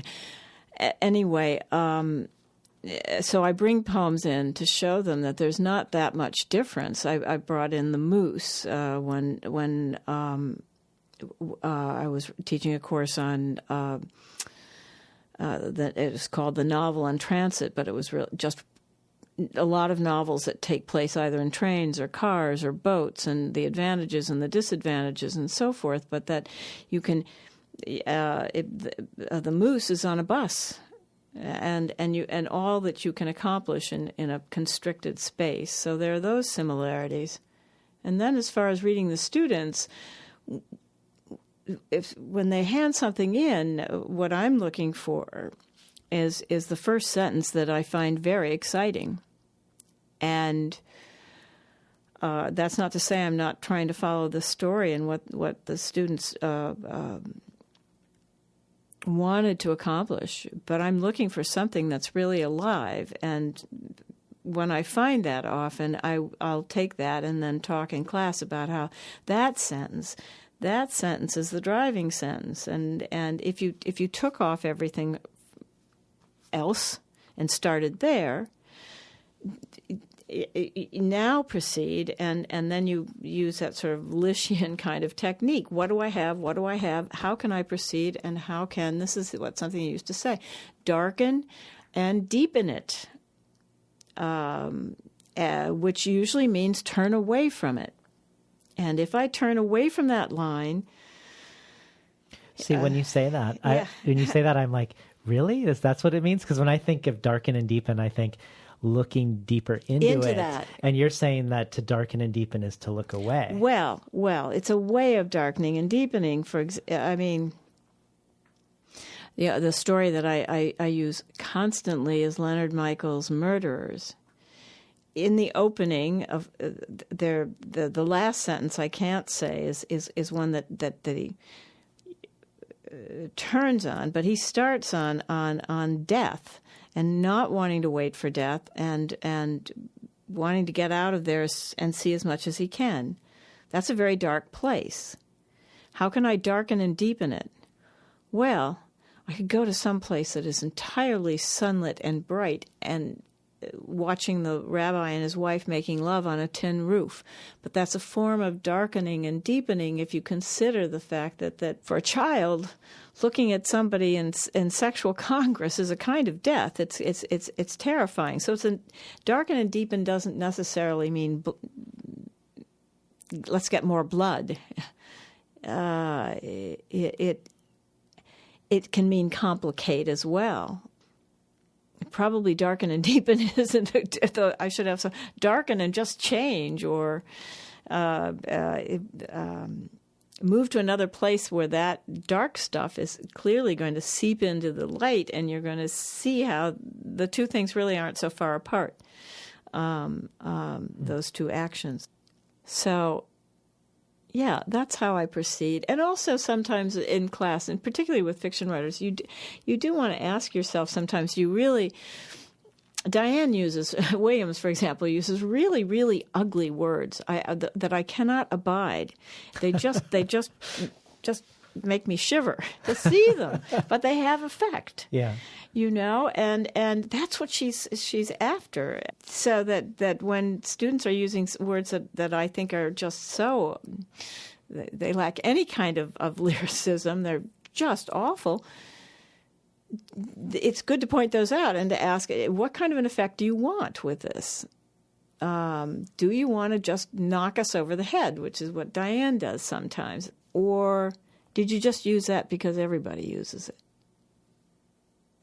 anyway. So I bring poems in to show them that there's not that much difference. I brought in the moose when I was teaching a course on that it was called The Novel in Transit, but it was just a lot of novels that take place either in trains or cars or boats, and the advantages and the disadvantages and so forth. But that you can, the moose is on a bus, and all that you can accomplish in a constricted space. So there are those similarities. And then as far as reading the students, when they hand something in, what I'm looking for is the first sentence that I find very exciting. And that's not to say I'm not trying to follow the story and what the students wanted to accomplish, but I'm looking for something that's really alive. And when I find that, often I'll take that and then talk in class about how that sentence is the driving sentence. And if you took off everything else and started there, now proceed, and then you use that sort of Lishian kind of technique. What do I have? What do I have? How can I proceed? And how can, this is what something you used to say, darken and deepen it, which usually means turn away from it. And if I turn away from that line... See, when you say that, I'm like, really? That's what it means? Because when I think of darken and deepen, I think looking deeper into it. That. And you're saying that to darken and deepen is to look away. Well, it's a way of darkening and deepening. The story that I use constantly is Leonard Michael's Murderers. In the opening of the last sentence, I can't say is one that he turns on, but he starts on death. And not wanting to wait for death, and wanting to get out of there and see as much as he can. That's a very dark place. How can I darken and deepen it? Well, I could go to some place that is entirely sunlit and bright and watching the rabbi and his wife making love on a tin roof. But that's a form of darkening and deepening if you consider the fact that for a child, looking at somebody in sexual congress is a kind of death. It's terrifying. So darken and deepen doesn't necessarily mean let's get more blood. It can mean complicate as well. Probably darken and deepen isn't. I should have some darken and just change, or move to another place where that dark stuff is clearly going to seep into the light, and you're going to see how the two things really aren't so far apart. Those two actions. So, yeah, that's how I proceed. And also sometimes in class, and particularly with fiction writers, you do want to ask yourself sometimes, Diane Williams, for example, uses really, really ugly words that I cannot abide. They just make me shiver to see them, but they have effect. Yeah. And that's what she's after. So that when students are using words that I think are just so, they lack any kind of lyricism, they're just awful, it's good to point those out and to ask, what kind of an effect do you want with this? Do you want to just knock us over the head, which is what Diane does sometimes? Or did you just use that because everybody uses it?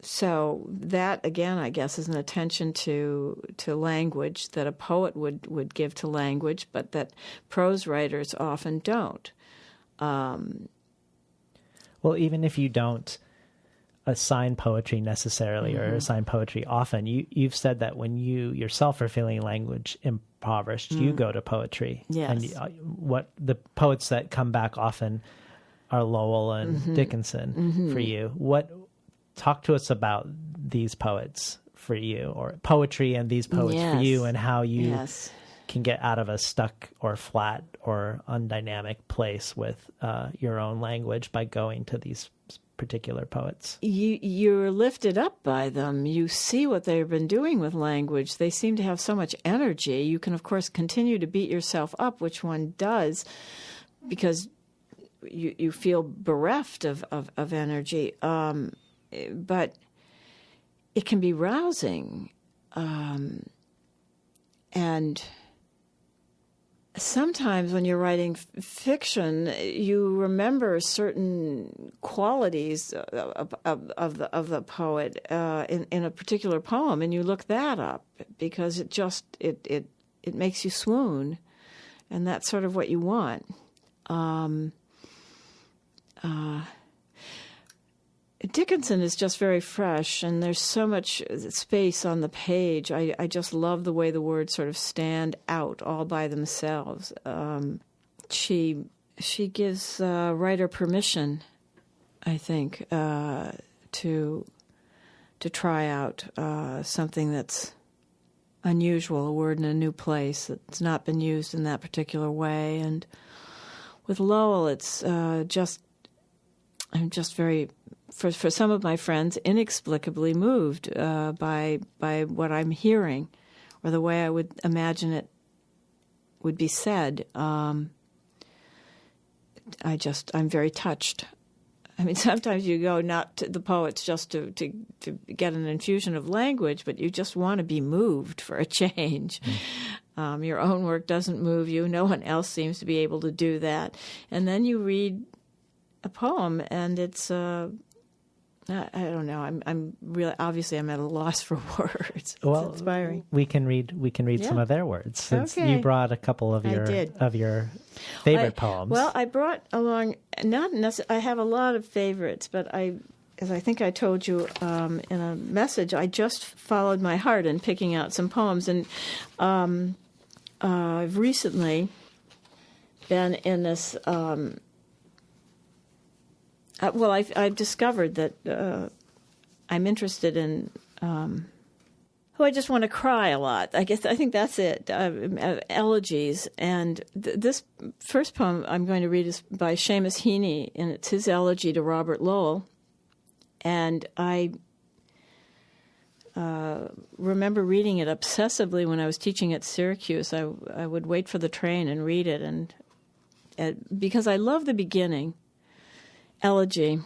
So that, again, I guess, is an attention to language that a poet would give to language, but that prose writers often don't. Well, even if you don't assign poetry necessarily, or assign poetry often, you've said that when you yourself are feeling language impoverished, you go to poetry. Yes. And what the poets that come back often are Lowell and Dickinson for you. Talk to us about these poets for you, or poetry and these poets for you, and how you can get out of a stuck or flat or undynamic place with your own language by going to these particular poets. You're lifted up by them. You see what they've been doing with language. They seem to have so much energy. You can, of course, continue to beat yourself up, which one does, because you feel bereft of energy. But it can be rousing. And sometimes when you're writing fiction, you remember certain qualities of the poet in a particular poem, and you look that up because it makes you swoon, and that's sort of what you want. Dickinson is just very fresh, and there's so much space on the page. I just love the way the words sort of stand out all by themselves. She gives writer permission, I think, to try out something that's unusual, a word in a new place that's not been used in that particular way. And with Lowell, it's I'm just very, for some of my friends, inexplicably moved by what I'm hearing, or the way I would imagine it would be said. I'm very touched. I mean, sometimes you go not to the poets just to get an infusion of language, but you just want to be moved for a change. Your own work doesn't move you. No one else seems to be able to do that. And then you read a poem, and it's I don't know. I'm really, obviously I'm at a loss for words. Well, it's inspiring. We can read some of their words, since you brought a couple of your favorite poems. Well, I brought along I have a lot of favorites, but as I think I told you in a message, I just followed my heart in picking out some poems, and I've recently been in this. I've discovered that I'm interested in I just want to cry a lot. I think that's it. Elegies. And this first poem I'm going to read is by Seamus Heaney, and it's his elegy to Robert Lowell. And I remember reading it obsessively when I was teaching at Syracuse. I would wait for the train and read it, and because I love the beginning. Elegy.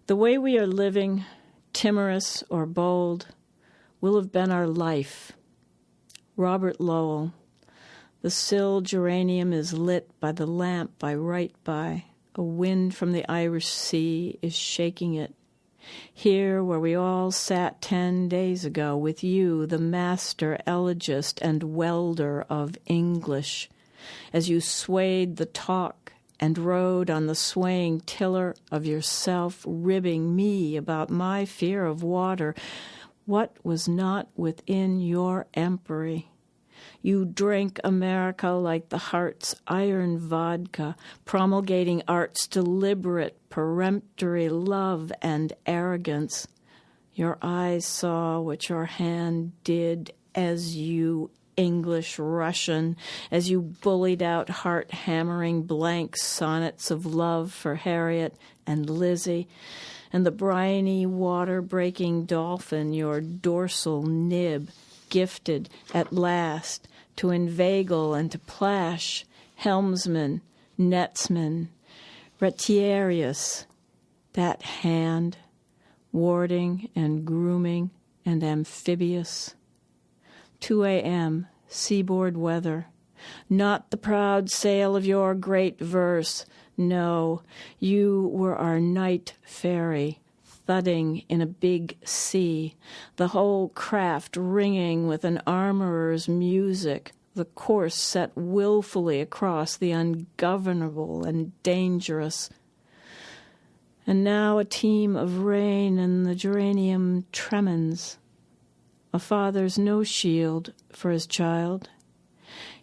The way we are living, timorous or bold, will have been our life. Robert Lowell. The sill geranium is lit by the lamp I write by. A wind from the Irish Sea is shaking it. Here where we all sat 10 days ago with you, the master elegist and welder of English, as you swayed the talk and rode on the swaying tiller of yourself, ribbing me about my fear of water. What was not within your empery? You drank America like the heart's iron vodka, promulgating art's deliberate, peremptory love and arrogance. Your eyes saw what your hand did as you English Russian, as you bullied out heart-hammering blank sonnets of love for Harriet and Lizzie, and the briny water-breaking dolphin, your dorsal nib, gifted at last to inveigle and to plash, helmsman, netsman, retiarius, that hand, warding and grooming and amphibious. 2 a.m., seaboard weather. Not the proud sail of your great verse. No, you were our night ferry, thudding in a big sea, the whole craft ringing with an armorer's music, the course set willfully across the ungovernable and dangerous. And now a team of rain and the geranium tremens. A father's no shield for his child.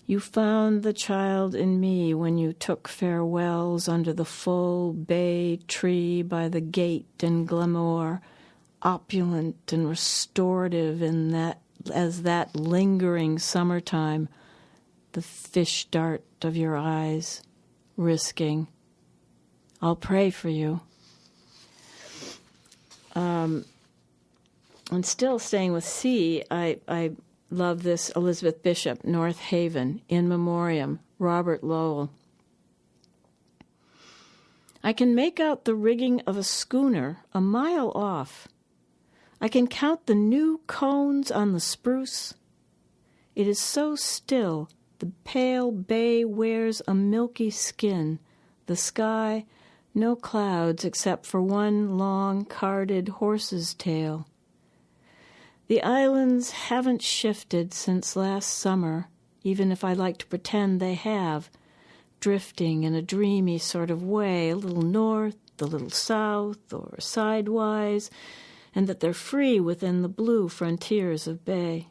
You found the child in me when you took farewells under the full bay tree by the gate in Glamore, opulent and restorative in that as that lingering summertime, the fish dart of your eyes, risking. I'll pray for you. And still staying with sea, I love this Elizabeth Bishop, North Haven, In Memoriam, Robert Lowell. I can make out the rigging of a schooner a mile off. I can count the new cones on the spruce. It is so still The pale bay wears a milky skin. The sky, no clouds except for one long, carded horse's tail. The islands haven't shifted since last summer, even if I like to pretend they have, drifting in a dreamy sort of way, a little north, a little south, or sidewise, and that they're free within the blue frontiers of bay.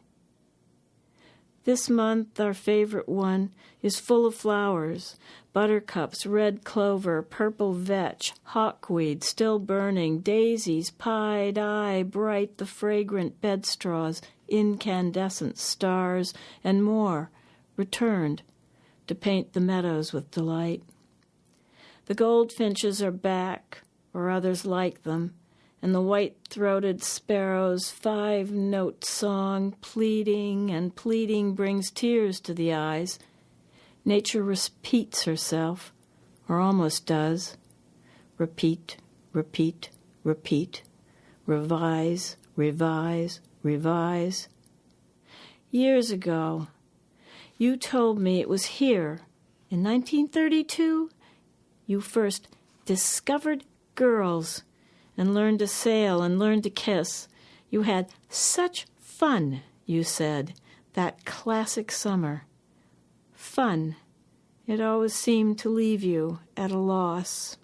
This month, our favorite one is full of flowers, buttercups, red clover, purple vetch, hawkweed still burning, daisies, pied eye, bright the fragrant bedstraws, incandescent stars, and more, returned to paint the meadows with delight. The goldfinches are back, or others like them, and the white-throated sparrow's five-note song, pleading and pleading, brings tears to the eyes. Nature repeats herself, or almost does. Repeat, repeat, repeat. Revise, revise, revise. Years ago, you told me it was here, in 1932, you first discovered girls and learned to sail and learned to kiss. You had such fun, you said, that classic summer. Fun. It always seemed to leave you at a loss.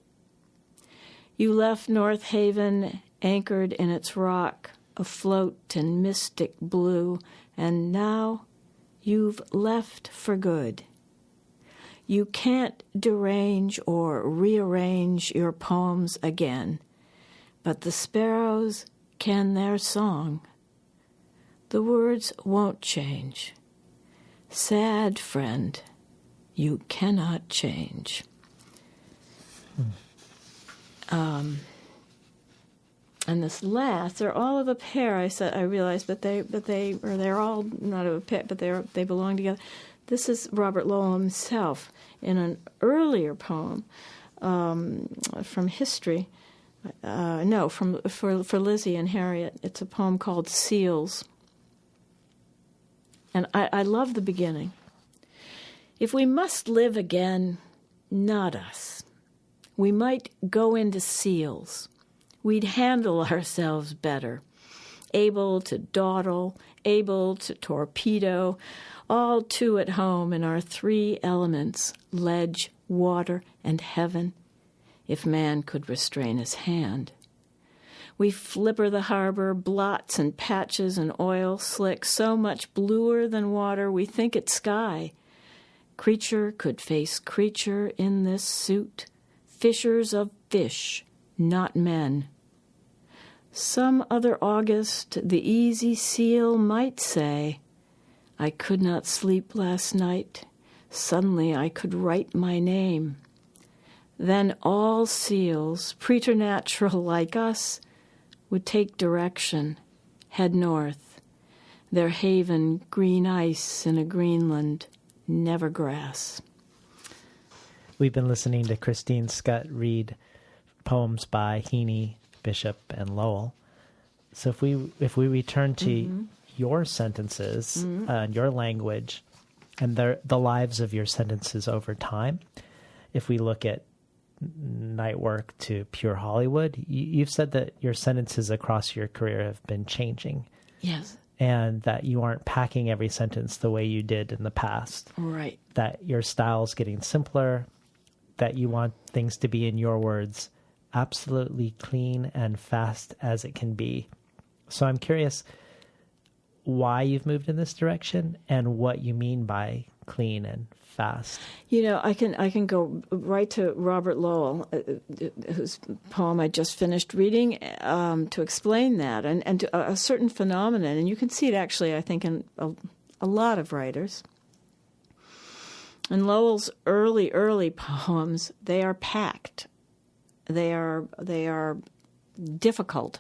You left North Haven anchored in its rock, afloat in mystic blue, and now you've left for good. You can't derange or rearrange your poems again, but the sparrows can their song. The words won't change. Sad friend, you cannot change. And this last, they're all of a pair. I realized, but they're all not of a pair, but they belong together. This is Robert Lowell himself in an earlier poem from history. For Lizzie and Harriet. It's a poem called Seals. And I love the beginning. If we must live again, not us. We might go into seals. We'd handle ourselves better, able to dawdle, able to torpedo, all two at home in our three elements, ledge, water, and heaven, if man could restrain his hand. We flipper the harbor, blots and patches and oil slick, so much bluer than water we think it's sky. Creature could face creature in this suit, fishers of fish, not men. Some other August, the easy seal might say, I could not sleep last night. Suddenly I could write my name. Then all seals, preternatural like us, would take direction, head north. Their haven, green ice in a Greenland, never grass. We've been listening to Christine Schutt read poems by Heaney, Bishop, and Lowell. So if we return to your sentences and your language and the lives of your sentences over time, if we look at night work to pure Hollywood, you've said that your sentences across your career have been changing. Yes. And that you aren't packing every sentence the way you did in the past. Right. That your style's getting simpler, that you want things to be, in your words, absolutely clean and fast as it can be. So I'm curious why you've moved in this direction and what you mean by clean and fast. You know, I can go right to Robert Lowell, whose poem I just finished reading, to explain that and to a certain phenomenon. And you can see it actually, I think, in a lot of writers. In Lowell's early poems, they are packed. They are difficult.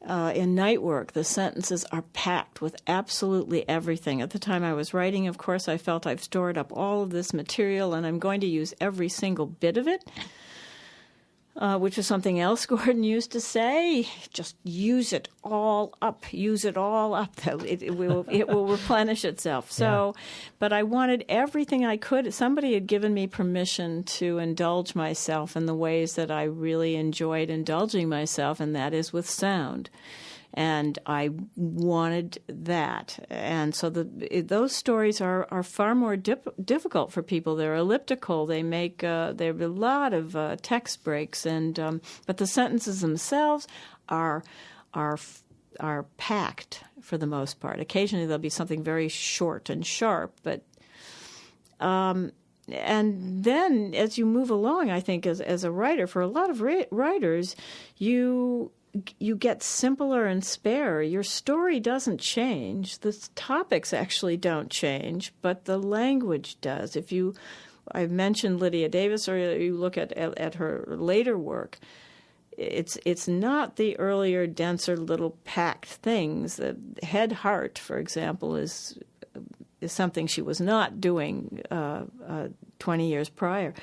In night work, the sentences are packed with absolutely everything. At the time I was writing, of course, I felt I've stored up all of this material and I'm going to use every single bit of it. which is something else Gordon used to say. Just use it all up. Use it all up. It will replenish itself. So, but I wanted everything I could. Somebody had given me permission to indulge myself in the ways that I really enjoyed indulging myself, and that is with sound. And I wanted that. And so those stories are far more difficult for people. They're elliptical. They make there are a lot of text breaks, and but the sentences themselves are packed for the most part. Occasionally there'll be something very short and sharp, but and then as you move along, I think as a writer, for a lot of writers, you get simpler and sparer. Your story doesn't change. The topics actually don't change, but the language does. I've mentioned Lydia Davis, or you look at her later work, it's not the earlier, denser, little packed things. The Head Heart, for example, is something she was not doing 20 years prior.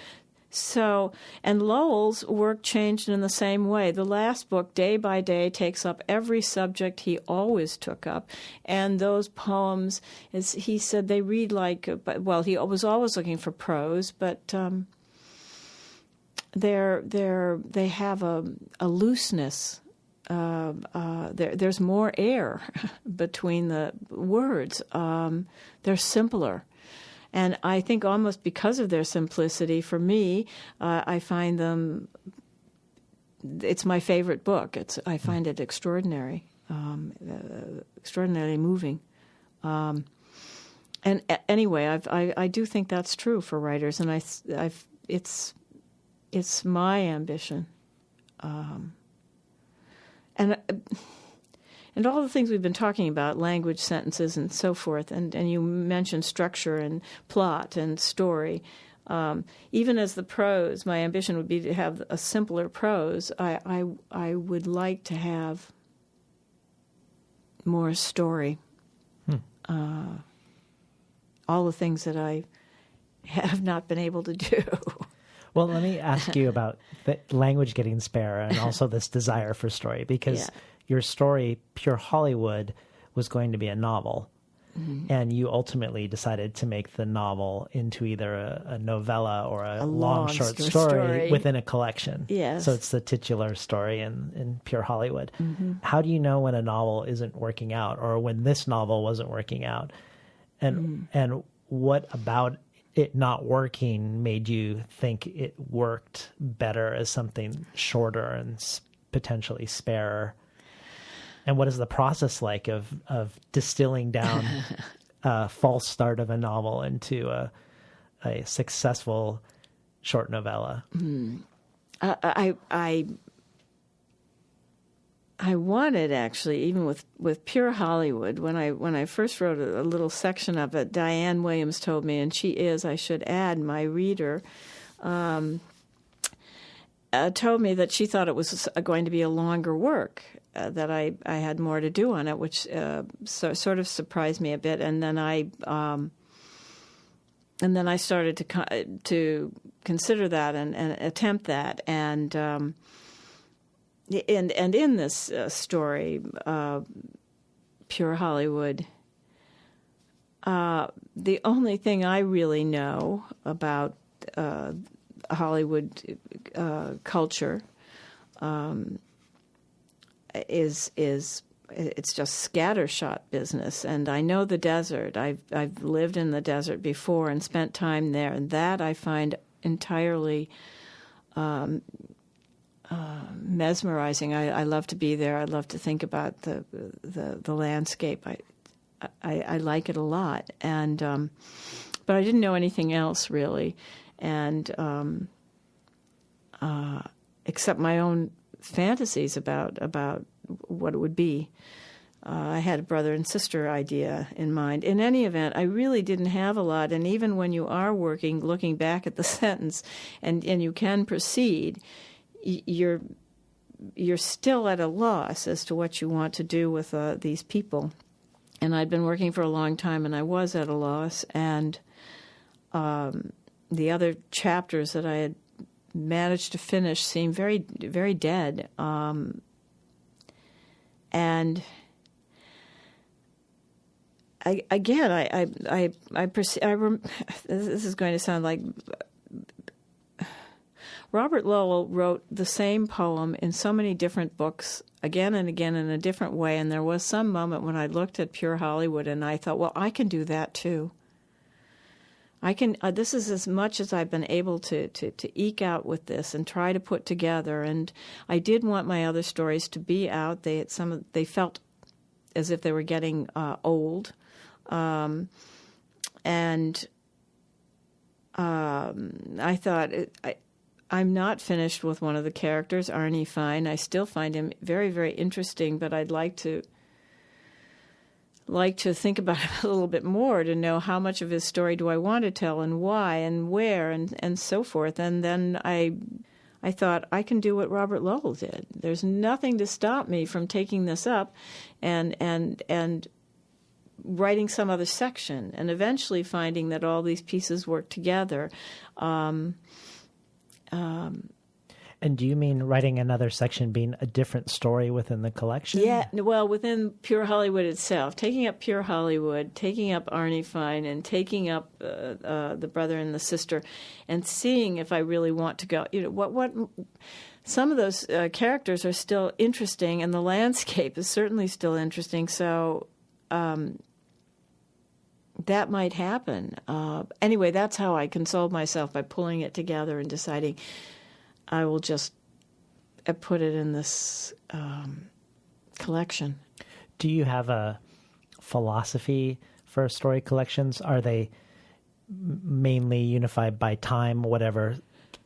So, and Lowell's work changed in the same way. The last book, Day by Day, takes up every subject he always took up. And those poems, as he said, they read like, well, he was always looking for prose, but they have a looseness. There's more air between the words. They're simpler. And I think almost because of their simplicity, for me, I find them, it's my favorite book. I find it extraordinary, extraordinarily moving. And anyway, I do think that's true for writers, and it's my ambition. And all the things we've been talking about, language, sentences, and so forth, and you mentioned structure and plot and story. Even as the prose, my ambition would be to have a simpler prose. I would like to have more story. All the things that I have not been able to do. Well, let me ask you about the language getting spare and also this desire for story, because your story, Pure Hollywood, was going to be a novel, and you ultimately decided to make the novel into either a novella or a long short story within a collection. Yes. So it's the titular story in Pure Hollywood. How do you know when a novel isn't working out, or when this novel wasn't working out? And what about it not working made you think it worked better as something shorter and potentially sparer? And what is the process like of distilling down a false start of a novel into a successful short novella? I wanted, actually, even with Pure Hollywood, when I first wrote a little section of it, Diane Williams told me, and she is, I should add, my reader, told me that she thought it was going to be a longer work, that I had more to do on it, which sort of surprised me a bit. And then I started to consider that and attempt that, and in this story, Pure Hollywood, the only thing I really know about Hollywood culture is it's just scattershot business. And I know the desert. I've lived in the desert before and spent time there, and that I find entirely mesmerizing. I love to be there. I love to think about the landscape. I like it a lot, and but I didn't know anything else really, and except my own fantasies about what it would be. I had a brother and sister idea in mind. In any event, I really didn't have a lot, and even when you are working, looking back at the sentence, and you can proceed, you're still at a loss as to what you want to do with these people. And I'd been working for a long time, and I was at a loss. And the other chapters that I had managed to finish seem very, very dead. And this is going to sound like Robert Lowell wrote the same poem in so many different books again and again in a different way, and there was some moment when I looked at Pure Hollywood and I thought, well, I can do that too. I can. This is as much as I've been able to eke out with this and try to put together. And I did want my other stories to be out. They felt as if they were getting old, and I thought I'm not finished with one of the characters, Arnie Fine. I still find him very, very interesting, but I'd like to think about it a little bit more to know how much of his story do I want to tell and why and where and so forth. And then I thought I can do what Robert Lowell did. There's nothing to stop me from taking this up and writing some other section and eventually finding that all these pieces work together. And do you mean writing another section being a different story within the collection? Yeah, well, within Pure Hollywood itself, taking up Pure Hollywood, taking up Arnie Fine, and taking up the brother and the sister, and seeing if I really want to go. What some of those characters are still interesting, and the landscape is certainly still interesting. So that might happen. Anyway, that's how I consoled myself, by pulling it together and deciding I will just put it in this collection. Do you have a philosophy for story collections? Are they mainly unified by time, whatever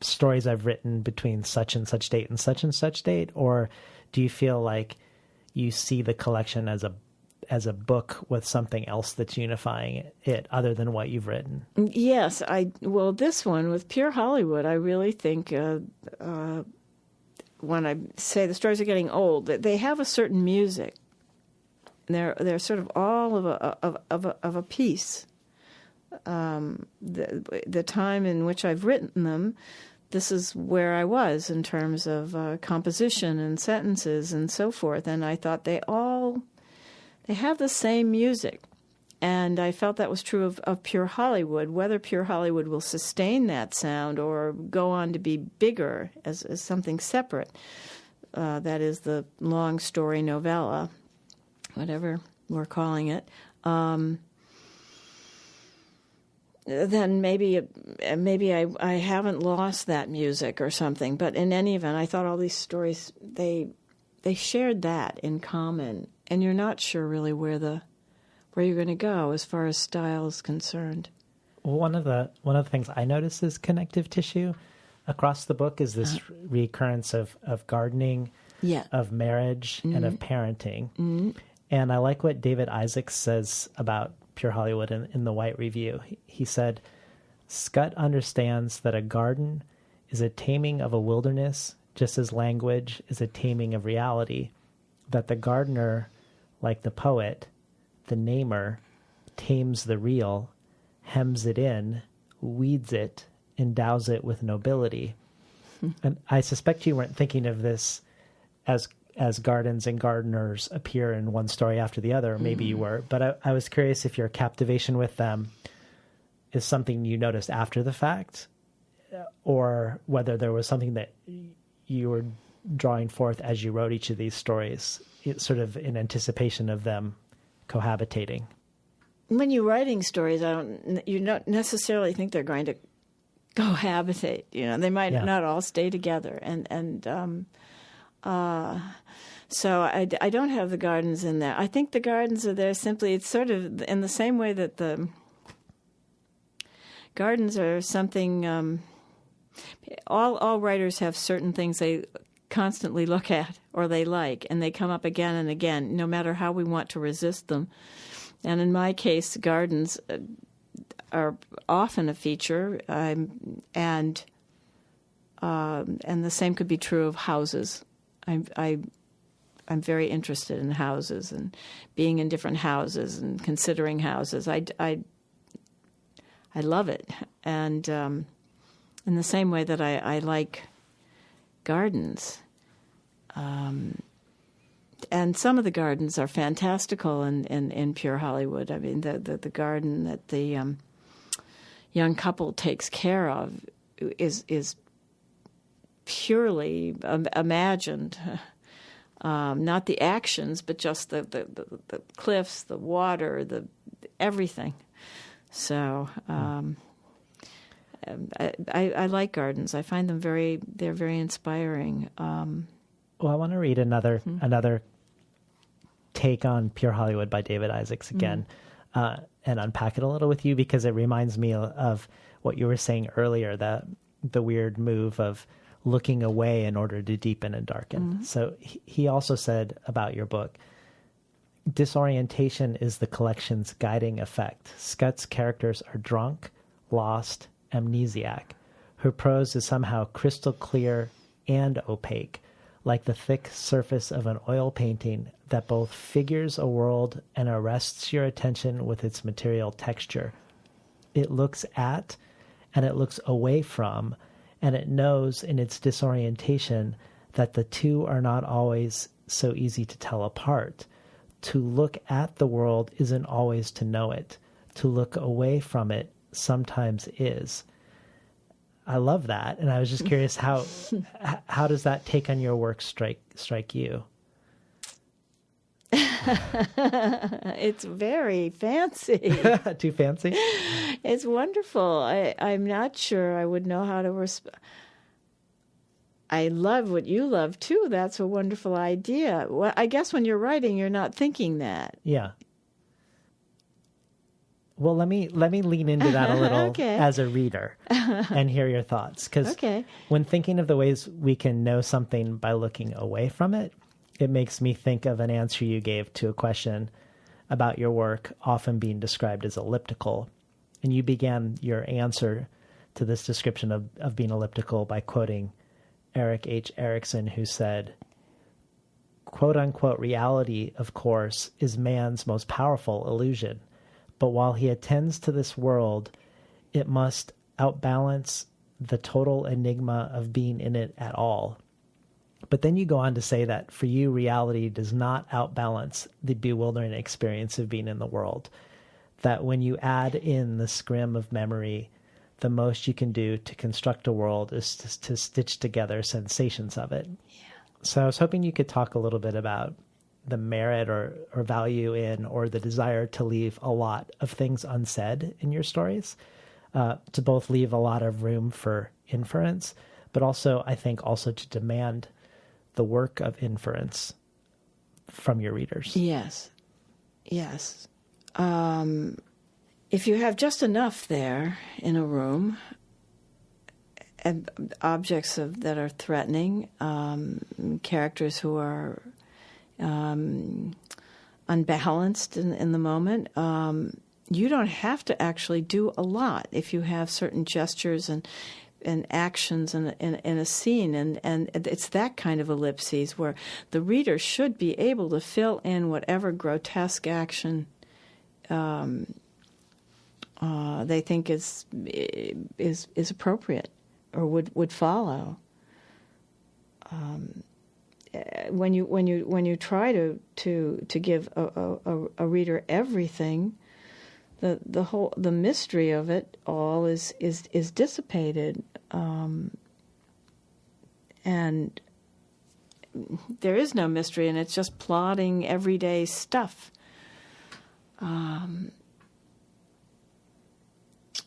stories I've written between such and such date and such date? Or do you feel like you see the collection as a book with something else that's unifying it other than what you've written? Yes. Well, this one with Pure Hollywood, I really think when I say the stories are getting old, they have a certain music. They're sort of all of a piece. The time in which I've written them, this is where I was in terms of composition and sentences and so forth. And I thought they have the same music. And I felt that was true of Pure Hollywood. Whether Pure Hollywood will sustain that sound or go on to be bigger as something separate, that is the long story novella, whatever we're calling it, then maybe I haven't lost that music or something. But in any event, I thought all these stories, they shared that in common. And you're not sure really where you're going to go as far as style is concerned. One of the things I notice is connective tissue across the book is this recurrence of gardening, of marriage, and of parenting. Mm-hmm. And I like what David Isaacs says about Pure Hollywood in the White Review. He said, Schutt understands that a garden is a taming of a wilderness, just as language is a taming of reality, that the gardener, like the poet, the namer, tames the real, hems it in, weeds it, endows it with nobility. And I suspect you weren't thinking of this as gardens and gardeners appear in one story after the other. Maybe you were. But I was curious if your captivation with them is something you noticed after the fact, or whether there was something that you were drawing forth as you wrote each of these stories, sort of in anticipation of them cohabitating. When you're writing stories, you don't necessarily think they're going to cohabitate. They might not all stay together, so I don't have the gardens in there. I think the gardens are there simply. It's sort of in the same way that the gardens are something. All writers have certain things they constantly look at or they like, and they come up again and again, no matter how we want to resist them. And in my case, gardens are often a feature, and the same could be true of houses. I'm very interested in houses and being in different houses and considering houses. I love it, and in the same way that I like gardens. And some of the gardens are fantastical in pure Hollywood. I mean, the garden that the young couple takes care of is purely imagined. Not the actions, but just the cliffs, the water, the everything. So I like gardens. I find them they're very inspiring. Well, I want to read another take on Pure Hollywood by David Isaacs again, and unpack it a little with you, because it reminds me of what you were saying earlier, that the weird move of looking away in order to deepen and darken. So he also said about your book, disorientation is the collection's guiding effect. Schutt's characters are drunk, lost, amnesiac. Her prose is somehow crystal clear and opaque, like the thick surface of an oil painting that both figures a world and arrests your attention with its material texture. It looks at and it looks away from, and it knows in its disorientation that the two are not always so easy to tell apart. To look at the world isn't always to know it. To look away from it sometimes is. I love that, and I was just curious how does that take on your work strike you? It's very fancy. Too fancy? It's wonderful. I'm not sure I would know how to I love what you love too. That's a wonderful idea. Well, I guess when you're writing, you're not thinking that. Yeah. Well, let me lean into that a little as a reader and hear your thoughts. Because when thinking of the ways we can know something by looking away from it, it makes me think of an answer you gave to a question about your work often being described as elliptical. And you began your answer to this description of being elliptical by quoting Eric H. Erickson, who said, quote unquote, reality, of course, is man's most powerful illusion. But while he attends to this world, it must outbalance the total enigma of being in it at all. But then you go on to say that for you, reality does not outbalance the bewildering experience of being in the world. That when you add in the scrim of memory, the most you can do to construct a world is to stitch together sensations of it. Yeah. So I was hoping you could talk a little bit about the merit or value in, or the desire to leave a lot of things unsaid in your stories, to both leave a lot of room for inference, but also, I think, also to demand the work of inference from your readers. Yes. Yes. If you have just enough there in a room, and objects that are threatening, characters who are unbalanced in the moment, you don't have to actually do a lot if you have certain gestures and actions in a scene, and it's that kind of ellipses where the reader should be able to fill in whatever grotesque action they think is appropriate or would follow. When you try to give a reader everything, the mystery of it all is dissipated, and there is no mystery, and it's just plodding everyday stuff.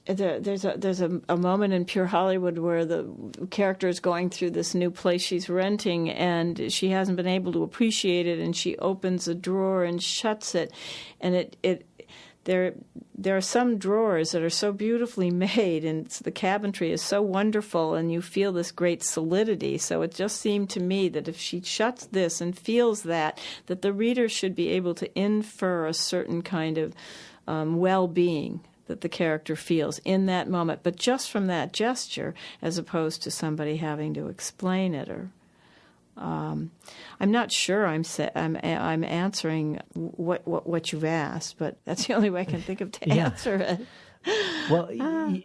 There's a moment in Pure Hollywood where the character is going through this new place she's renting, and she hasn't been able to appreciate it, and she opens a drawer and shuts it, and there are some drawers that are so beautifully made, and the cabinetry is so wonderful, and you feel this great solidity. So it just seemed to me that if she shuts this and feels that the reader should be able to infer a certain kind of well-being that the character feels in that moment, but just from that gesture, as opposed to somebody having to explain it. Or I'm not sure I'm answering what you've asked, but that's the only way I can think of to answer it. Well,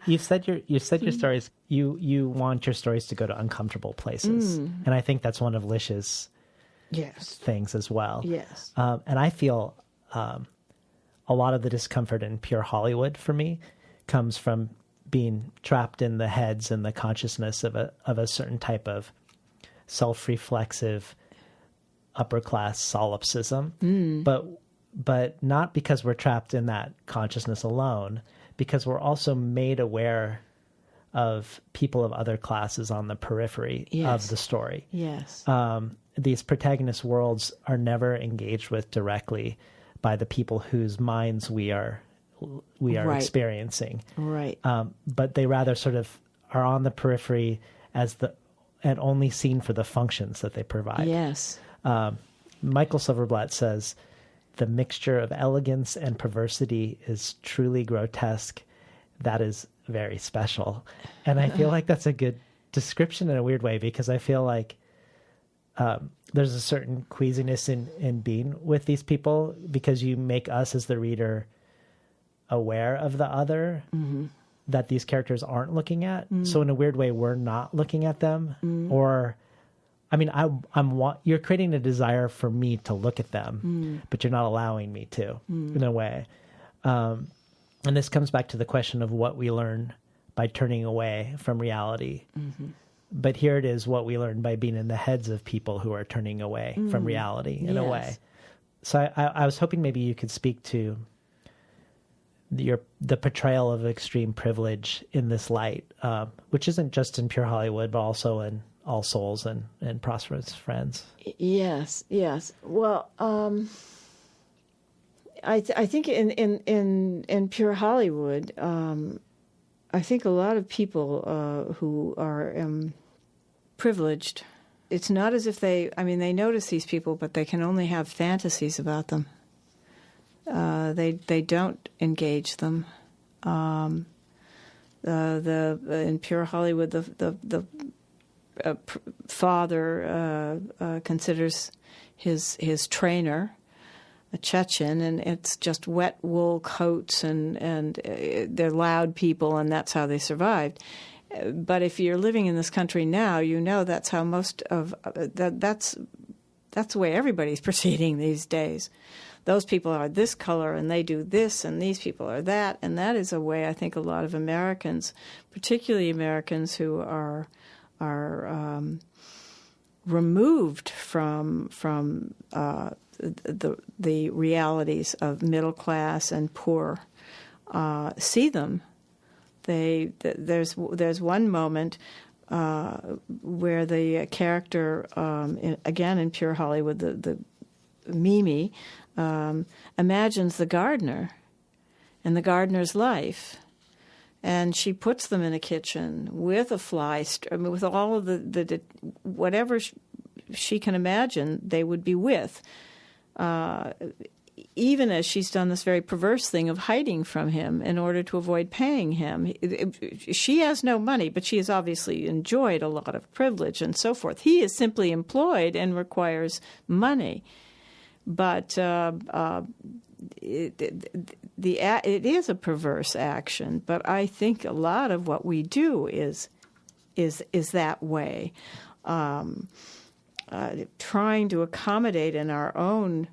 you've said your stories. You want your stories to go to uncomfortable places, and I think that's one of Lish's things as well. Yes. And I feel a lot of the discomfort in pure Hollywood for me comes from being trapped in the heads and the consciousness of a certain type of self-reflexive upper class solipsism, but not because we're trapped in that consciousness alone, because we're also made aware of people of other classes on the periphery of the story. Yes. These protagonist worlds are never engaged with directly by the people whose minds we are experiencing. Right. But they rather sort of are on the periphery and only seen for the functions that they provide. Yes. Michael Silverblatt says, the mixture of elegance and perversity is truly grotesque. That is very special. And I feel like that's a good description in a weird way, because I feel like there's a certain queasiness in being with these people, because you make us as the reader aware of the other that these characters aren't looking at. So in a weird way, we're not looking at them. Or, I mean, you're creating a desire for me to look at them, but you're not allowing me to, in a way. And this comes back to the question of what we learn by turning away from reality. But here it is, what we learn by being in the heads of people who are turning away from reality, in a way. So I was hoping maybe you could speak to the portrayal of extreme privilege in this light, which isn't just in pure Hollywood, but also in All Souls and Prosperous Friends. Yes. Well, I think in pure Hollywood, I think a lot of people who are privileged, it's not as if they notice these people, but they can only have fantasies about them. They don't engage them. In pure Hollywood, the father considers his trainer a Chechen, and it's just wet wool coats, and they're loud people, and that's how they survived. But if you're living in this country now, you know that's how most of that's the way everybody's proceeding these days. Those people are this color, and they do this, and these people are that, and that is a way I think a lot of Americans, particularly Americans who are removed from the realities of middle class and poor, see them. There's one moment where the character, again in pure Hollywood, the Mimi, imagines the gardener and the gardener's life, and she puts them in a kitchen with a with all of the whatever she can imagine they would be with, even as she's done this very perverse thing of hiding from him in order to avoid paying him. She has no money, but she has obviously enjoyed a lot of privilege and so forth. He is simply employed and requires money. But it is a perverse action. But I think a lot of what we do is that way, trying to accommodate in our own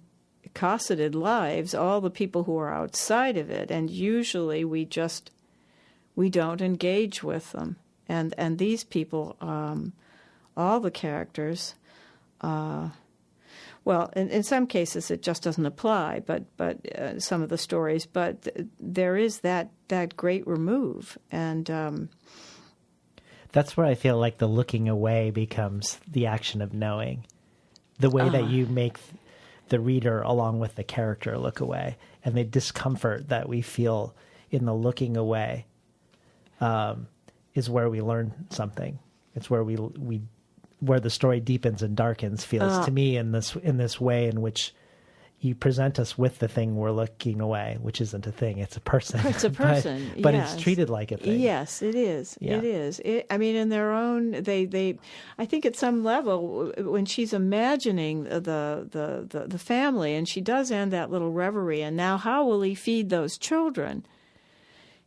cosseted lives all the people who are outside of it, and usually we don't engage with them. And these people, all the characters. Well, in some cases it just doesn't apply, but some of the stories. But there is that great remove, and that's where I feel like the looking away becomes the action of knowing, the way that you make the reader along with the character look away, and the discomfort that we feel in the looking away is where we learn something. It's where where the story deepens and darkens, feels to me in this way in which you present us with the thing we're looking away, which isn't a thing, it's a person. It's a person, but yes. It's treated like a thing. Yes, it is. Yeah. It is. In their own, they I think at some level, when she's imagining the family, and she does end that little reverie, and now how will he feed those children?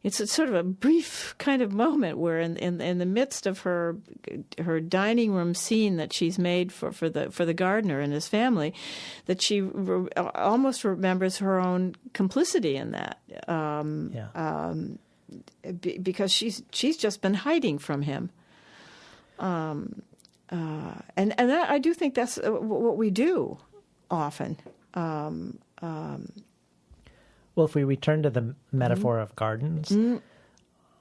it's a sort of a brief kind of moment where in the midst of her dining room scene that she's made for the gardener and his family, that she almost remembers her own complicity in that. Because she's just been hiding from him. And that, I do think that's what we do often. Well, if we return to the metaphor of gardens,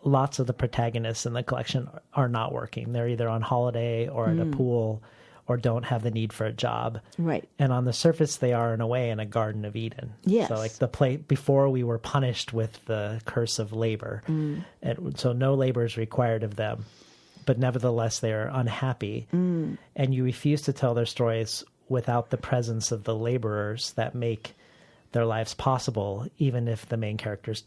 lots of the protagonists in the collection are not working. They're either on holiday or at a pool or don't have the need for a job. Right. And on the surface, they are, in a way, in a Garden of Eden. Yes. So like before we were punished with the curse of labor. And so no labor is required of them. But nevertheless, they are unhappy. And you refuse to tell their stories without the presence of the laborers that make their lives possible, even if the main characters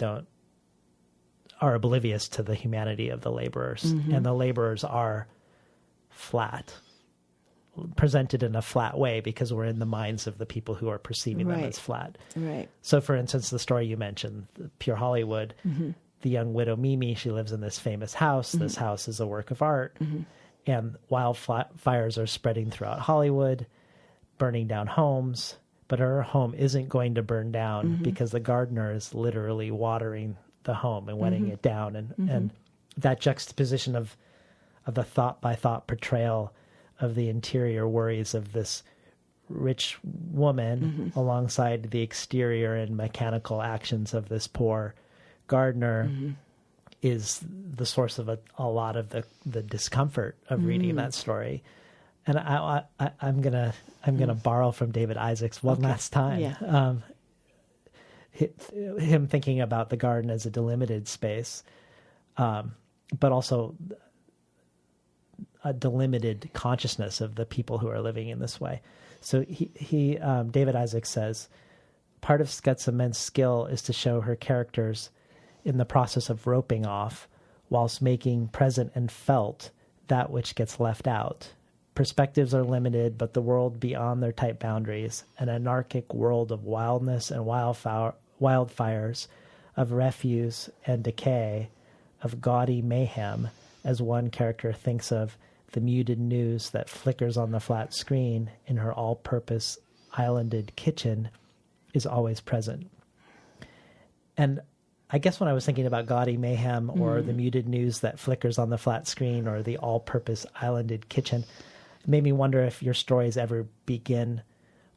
are oblivious to the humanity of the laborers. And the laborers are flat, presented in a flat way because we're in the minds of the people who are perceiving them as flat. Right. So, for instance, the story you mentioned, Pure Hollywood, the young widow Mimi, she lives in this famous house. This house is a work of art. And wildfires are spreading throughout Hollywood, burning down homes. But her home isn't going to burn down because the gardener is literally watering the home and wetting it down. And that juxtaposition of the thought-by-thought portrayal of the interior worries of this rich woman alongside the exterior and mechanical actions of this poor gardener is the source of a lot of the discomfort of reading that story. And I'm gonna borrow from David Isaacs one last time. Yeah. Him thinking about the garden as a delimited space, but also a delimited consciousness of the people who are living in this way. So he David Isaacs says, part of Schutt's immense skill is to show her characters in the process of roping off, whilst making present and felt that which gets left out. Perspectives are limited, but the world beyond their tight boundaries, an anarchic world of wildness and wildfires, of refuse and decay, of gaudy mayhem, as one character thinks of the muted news that flickers on the flat screen in her all-purpose islanded kitchen, is always present. And I guess when I was thinking about gaudy mayhem or the muted news that flickers on the flat screen or the all-purpose islanded kitchen, it made me wonder if your stories ever begin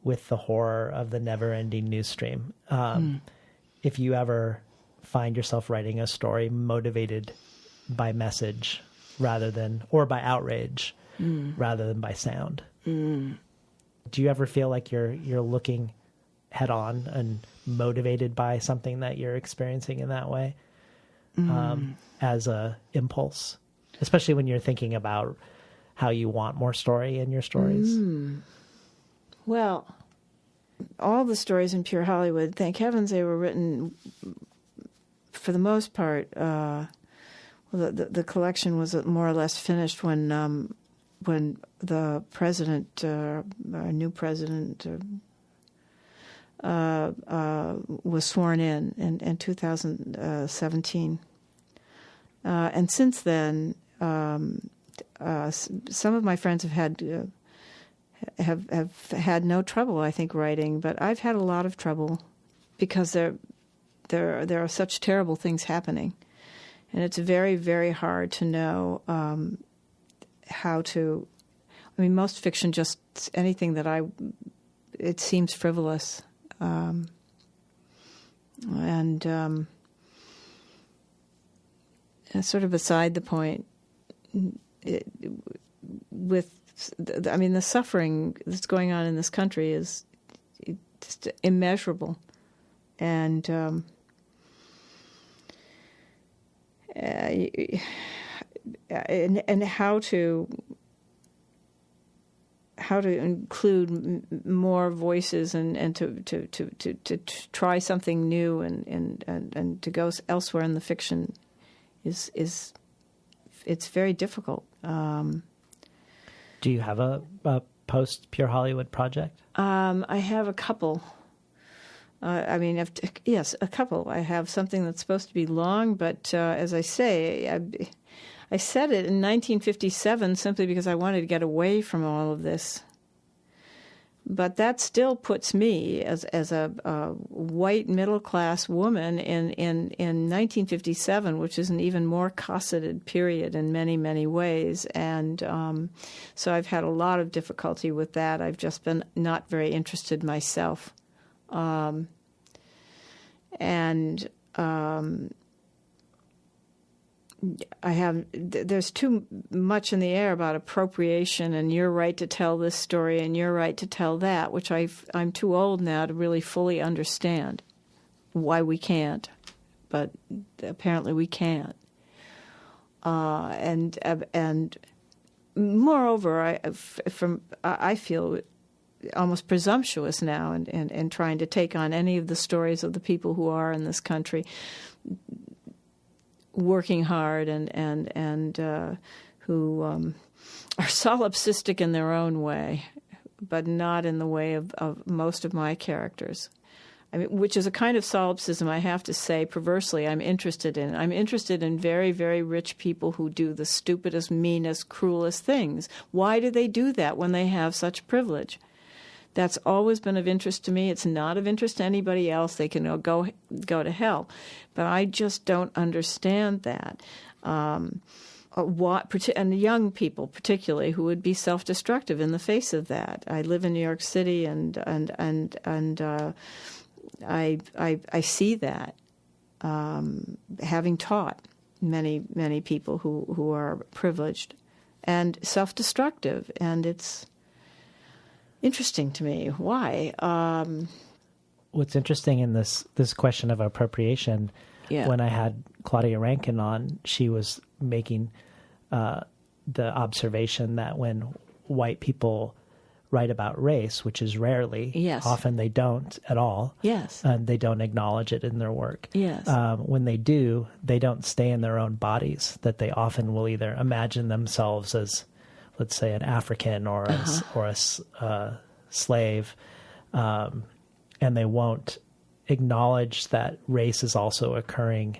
with the horror of the never-ending news stream. If you ever find yourself writing a story motivated by message or by outrage rather than by sound. Do you ever feel like you're looking head on and motivated by something that you're experiencing in that way as a impulse, especially when you're thinking about how you want more story in your stories? Well, all the stories in Pure Hollywood, thank heavens they were written, for the most part, the collection was more or less finished when the president, our new president, was sworn in 2017. And since then, some of my friends have had no trouble, I think, writing, but I've had a lot of trouble because there are such terrible things happening, and it's very, very hard to know how to. I mean, most fiction, just anything it seems frivolous, and sort of beside the point. The suffering that's going on in this country is just immeasurable, and how to include more voices and to try something new and to go elsewhere in the fiction is it's very difficult. Do you have a post Pure Hollywood project? I have a couple. Yes, a couple. I have something that's supposed to be long, but as I say, I said it in 1957 simply because I wanted to get away from all of this. But that still puts me as a white middle-class woman in 1957, which is an even more cosseted period in many, many ways. And so I've had a lot of difficulty with that. I've just been not very interested myself. There's too much in the air about appropriation and your right to tell this story and your right to tell that, which I'm too old now to really fully understand why we can't, but apparently we can't. And moreover, I feel almost presumptuous now in trying to take on any of the stories of the people who are in this country working hard and who are solipsistic in their own way, but not in the way of most of my characters. I mean, which is a kind of solipsism, I have to say, perversely, I'm interested in. I'm interested in very, very rich people who do the stupidest, meanest, cruelest things. Why do they do that when they have such privilege? That's always been of interest to me. It's not of interest to anybody else. They can go to hell. But I just don't understand that. And young people, particularly, who would be self-destructive in the face of that. I live in New York City, and I see that, having taught many people who are privileged and self-destructive, and it's interesting to me. Why? What's interesting in this question of appropriation, when I had Claudia Rankin on, she was making the observation that when white people write about race, which is rarely, often they don't at all, and they don't acknowledge it in their work. When they do, they don't stay in their own bodies, that they often will either imagine themselves as, let's say, an African or a slave, and they won't acknowledge that race is also occurring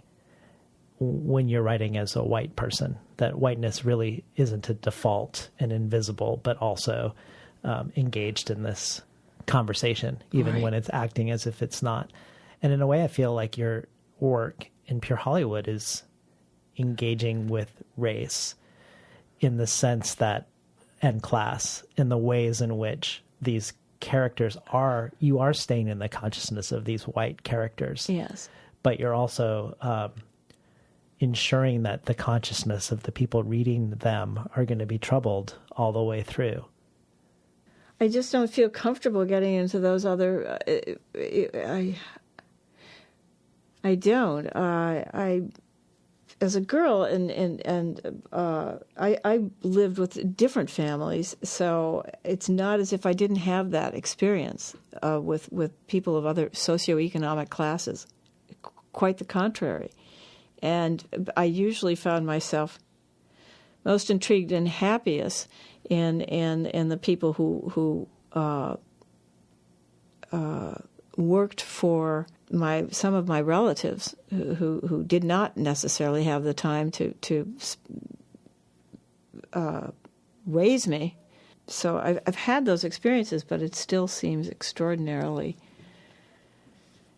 when you're writing as a white person, that whiteness really isn't a default and invisible, but also engaged in this conversation, even when it's acting as if it's not. And in a way, I feel like your work in Pure Hollywood is engaging with race in the sense that, and class, in the ways in which these characters you are staying in the consciousness of these white characters. But you're also ensuring that the consciousness of the people reading them are going to be troubled all the way through. I just don't feel comfortable getting into those other. I don't. As a girl, I lived with different families, so it's not as if I didn't have that experience with people of other socioeconomic classes. Quite the contrary. And I usually found myself most intrigued and happiest in the people who worked for some of my relatives who did not necessarily have the time to raise me. So I've had those experiences, but it still seems extraordinarily,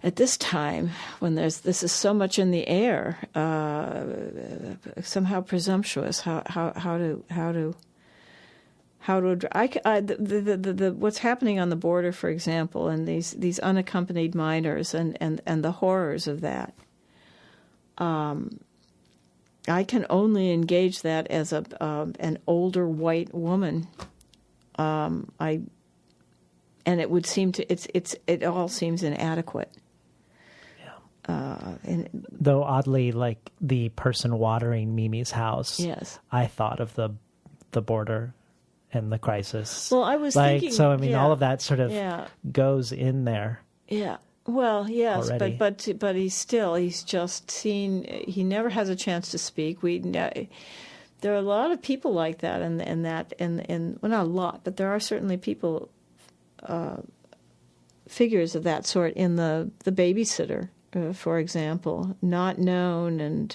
at this time when this is so much in the air, somehow presumptuous. What's happening on the border, for example, and these unaccompanied minors and the horrors of that. I can only engage that as an older white woman. And it would seem it all seems inadequate. Though oddly, like the person watering Mimi's house, I thought of the border and the crisis. Well, I was thinking... So, I mean, all of that sort of goes in there. Yeah. Well, yes, already. but he's just seen... He never has a chance to speak. There are a lot of people like that, well, not a lot, but there are certainly people figures of that sort in the babysitter, for example, not known, and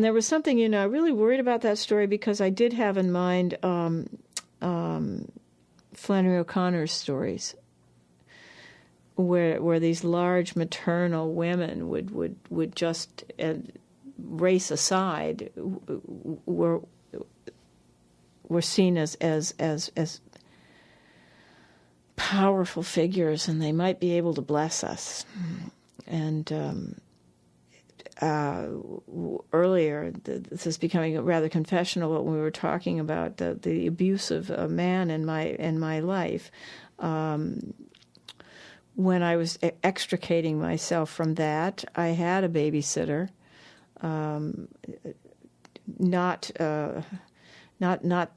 there was something, I really worried about that story because I did have in mind Flannery O'Connor's stories, where these large maternal women would just race aside, were seen as powerful figures, and they might be able to bless us. And earlier, this is becoming rather confessional, but when we were talking about the abuse of a man in my life, when I was extricating myself from that, I had a babysitter, not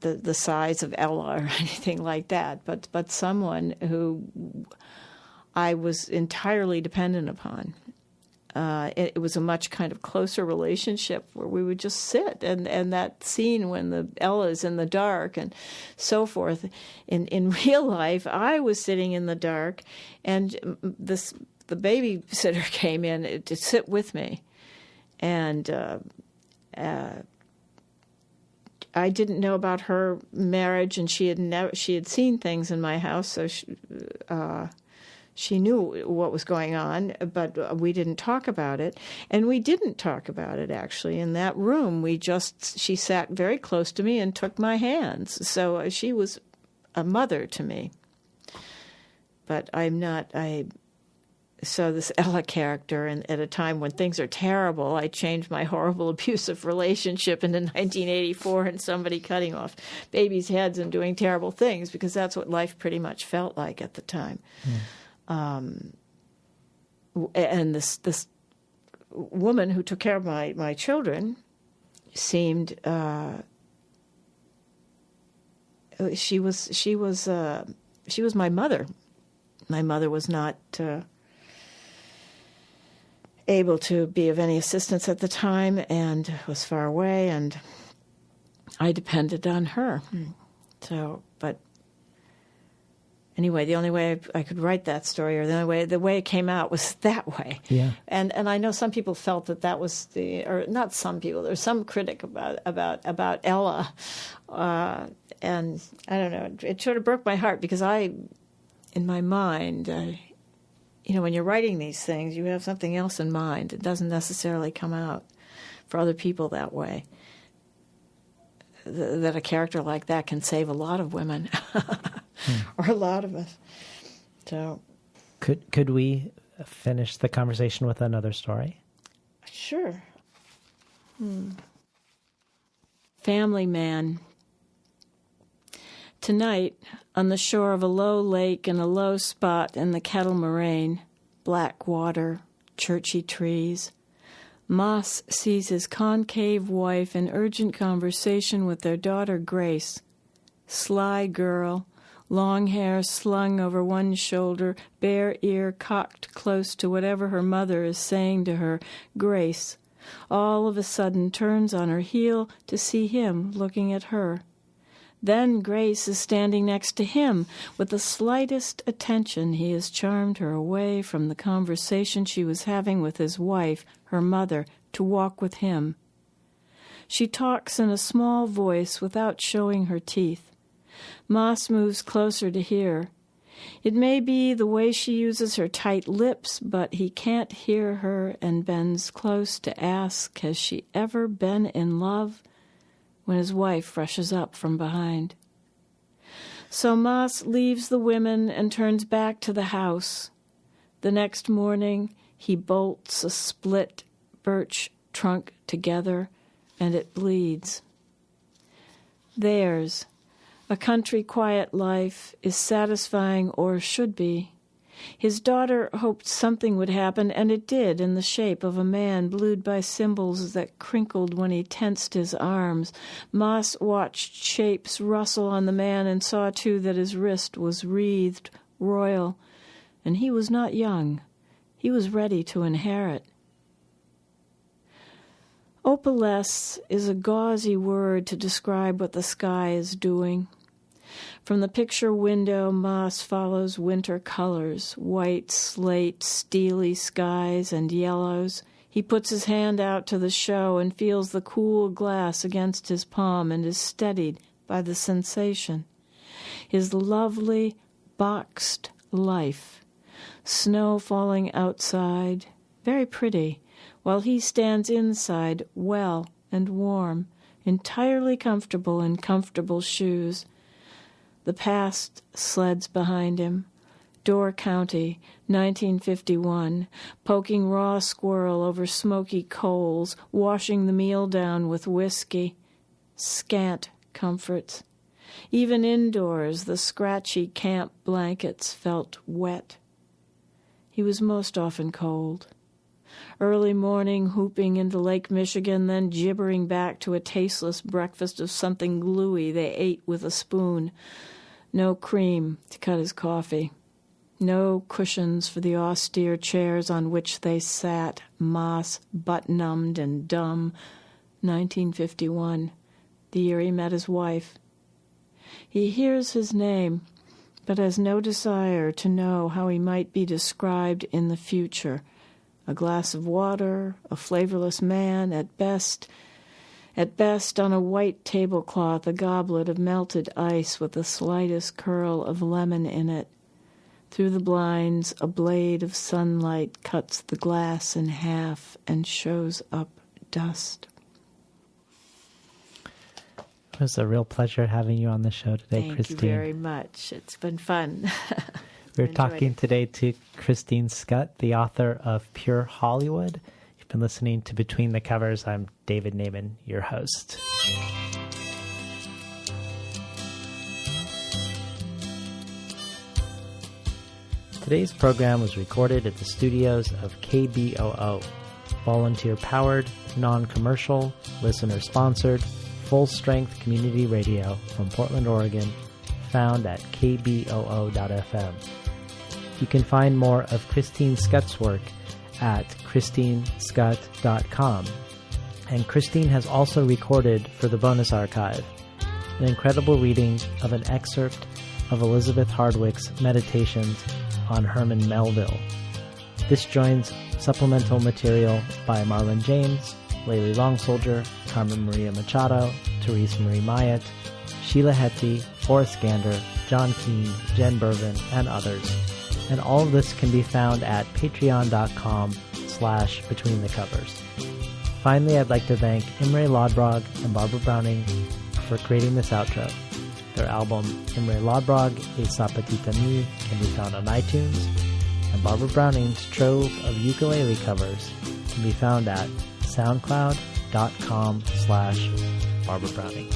the size of Ella or anything like that, but someone who I was entirely dependent upon. It was a much kind of closer relationship where we would just sit, and that scene when Ella is in the dark and so forth. In real life, I was sitting in the dark, and the babysitter came in to sit with me, and I didn't know about her marriage, and she had seen things in my house, so she knew what was going on, but we didn't talk about it. And we didn't talk about it, actually. In that room, she sat very close to me and took my hands. So she was a mother to me. But so this Ella character, and at a time when things are terrible, I changed my horrible abusive relationship into 1984 and somebody cutting off babies' heads and doing terrible things, because that's what life pretty much felt like at the time. Mm. And this woman who took care of my children seemed she was my mother. My mother was not able to be of any assistance at the time and was far away, and I depended on her. So, but anyway, the only way I could write that story, or the way it came out, was that way. Yeah. And I know some people felt that was or not some people. There's some critic about Ella, and I don't know. It sort of broke my heart because in my mind, when you're writing these things, you have something else in mind. It doesn't necessarily come out for other people that way. That a character like that can save a lot of women. Or a lot of us. So, could we finish the conversation with another story? Sure. Family Man. Tonight, on the shore of a low lake in a low spot in the Kettle Moraine, black water, churchy trees, Moss sees his concave wife in urgent conversation with their daughter Grace. Sly girl, long hair slung over one shoulder, bare ear cocked close to whatever her mother is saying to her. Grace, all of a sudden, turns on her heel to see him looking at her. Then Grace is standing next to him. With the slightest attention, he has charmed her away from the conversation she was having with his wife, her mother, to walk with him. She talks in a small voice without showing her teeth. Moss moves closer to hear. It may be the way she uses her tight lips, but he can't hear her and bends close to ask, has she ever been in love? When his wife rushes up from behind. So Moss leaves the women and turns back to the house. The next morning, he bolts a split birch trunk together, and it bleeds. Theirs, a country quiet life, is satisfying, or should be. His daughter hoped something would happen, and it did, in the shape of a man blued by symbols that crinkled when he tensed his arms. Moss watched shapes rustle on the man and saw, too, that his wrist was wreathed, royal, and he was not young. He was ready to inherit. Opalesce is a gauzy word to describe what the sky is doing. From the picture window, moss follows winter colors, white, slate, steely skies, and yellows. He puts his hand out to the show and feels the cool glass against his palm and is steadied by the sensation. His lovely, boxed life. Snow falling outside, very pretty, while he stands inside, well and warm, entirely comfortable in comfortable shoes. The past sleds behind him. Door County, 1951, poking raw squirrel over smoky coals, washing the meal down with whiskey. Scant comforts. Even indoors, the scratchy camp blankets felt wet. He was most often cold. Early morning, hooping into Lake Michigan, then gibbering back to a tasteless breakfast of something gluey they ate with a spoon. No cream to cut his coffee. No cushions for the austere chairs on which they sat, moss, butt-numbed and dumb. 1951, the year he met his wife. He hears his name, but has no desire to know how he might be described in the future. A glass of water, a flavorless man, at best on a white tablecloth, a goblet of melted ice with the slightest curl of lemon in it. Through the blinds, a blade of sunlight cuts the glass in half and shows up dust. It was a real pleasure having you on the show today, Christine. Thank you very much. It's been fun. We're talking today to Christine Schutt, the author of Pure Hollywood. You've been listening to Between the Covers. I'm David Naiman, your host. Today's program was recorded at the studios of KBOO, volunteer-powered, non-commercial, listener-sponsored, full-strength community radio from Portland, Oregon, found at kboo.fm. You can find more of Christine Schutt's work at christineschutt.com. And Christine has also recorded for the Bonus Archive an incredible reading of an excerpt of Elizabeth Hardwick's Meditations on Herman Melville. This joins supplemental material by Marlon James, Layli Long Soldier, Carmen Maria Machado, Therese Marie Myatt, Sheila Hetty, Forrest Gander, John Keane, Jen Bervin, and others. And all of this can be found at patreon.com/betweenthecovers. Finally, I'd like to thank Imre Lodbrog and Barbara Browning for creating this outro. Their album, Imre Lodbrog, A Sapatita Mi, can be found on iTunes, and Barbara Browning's trove of ukulele covers can be found at soundcloud.com/Barbara Browning.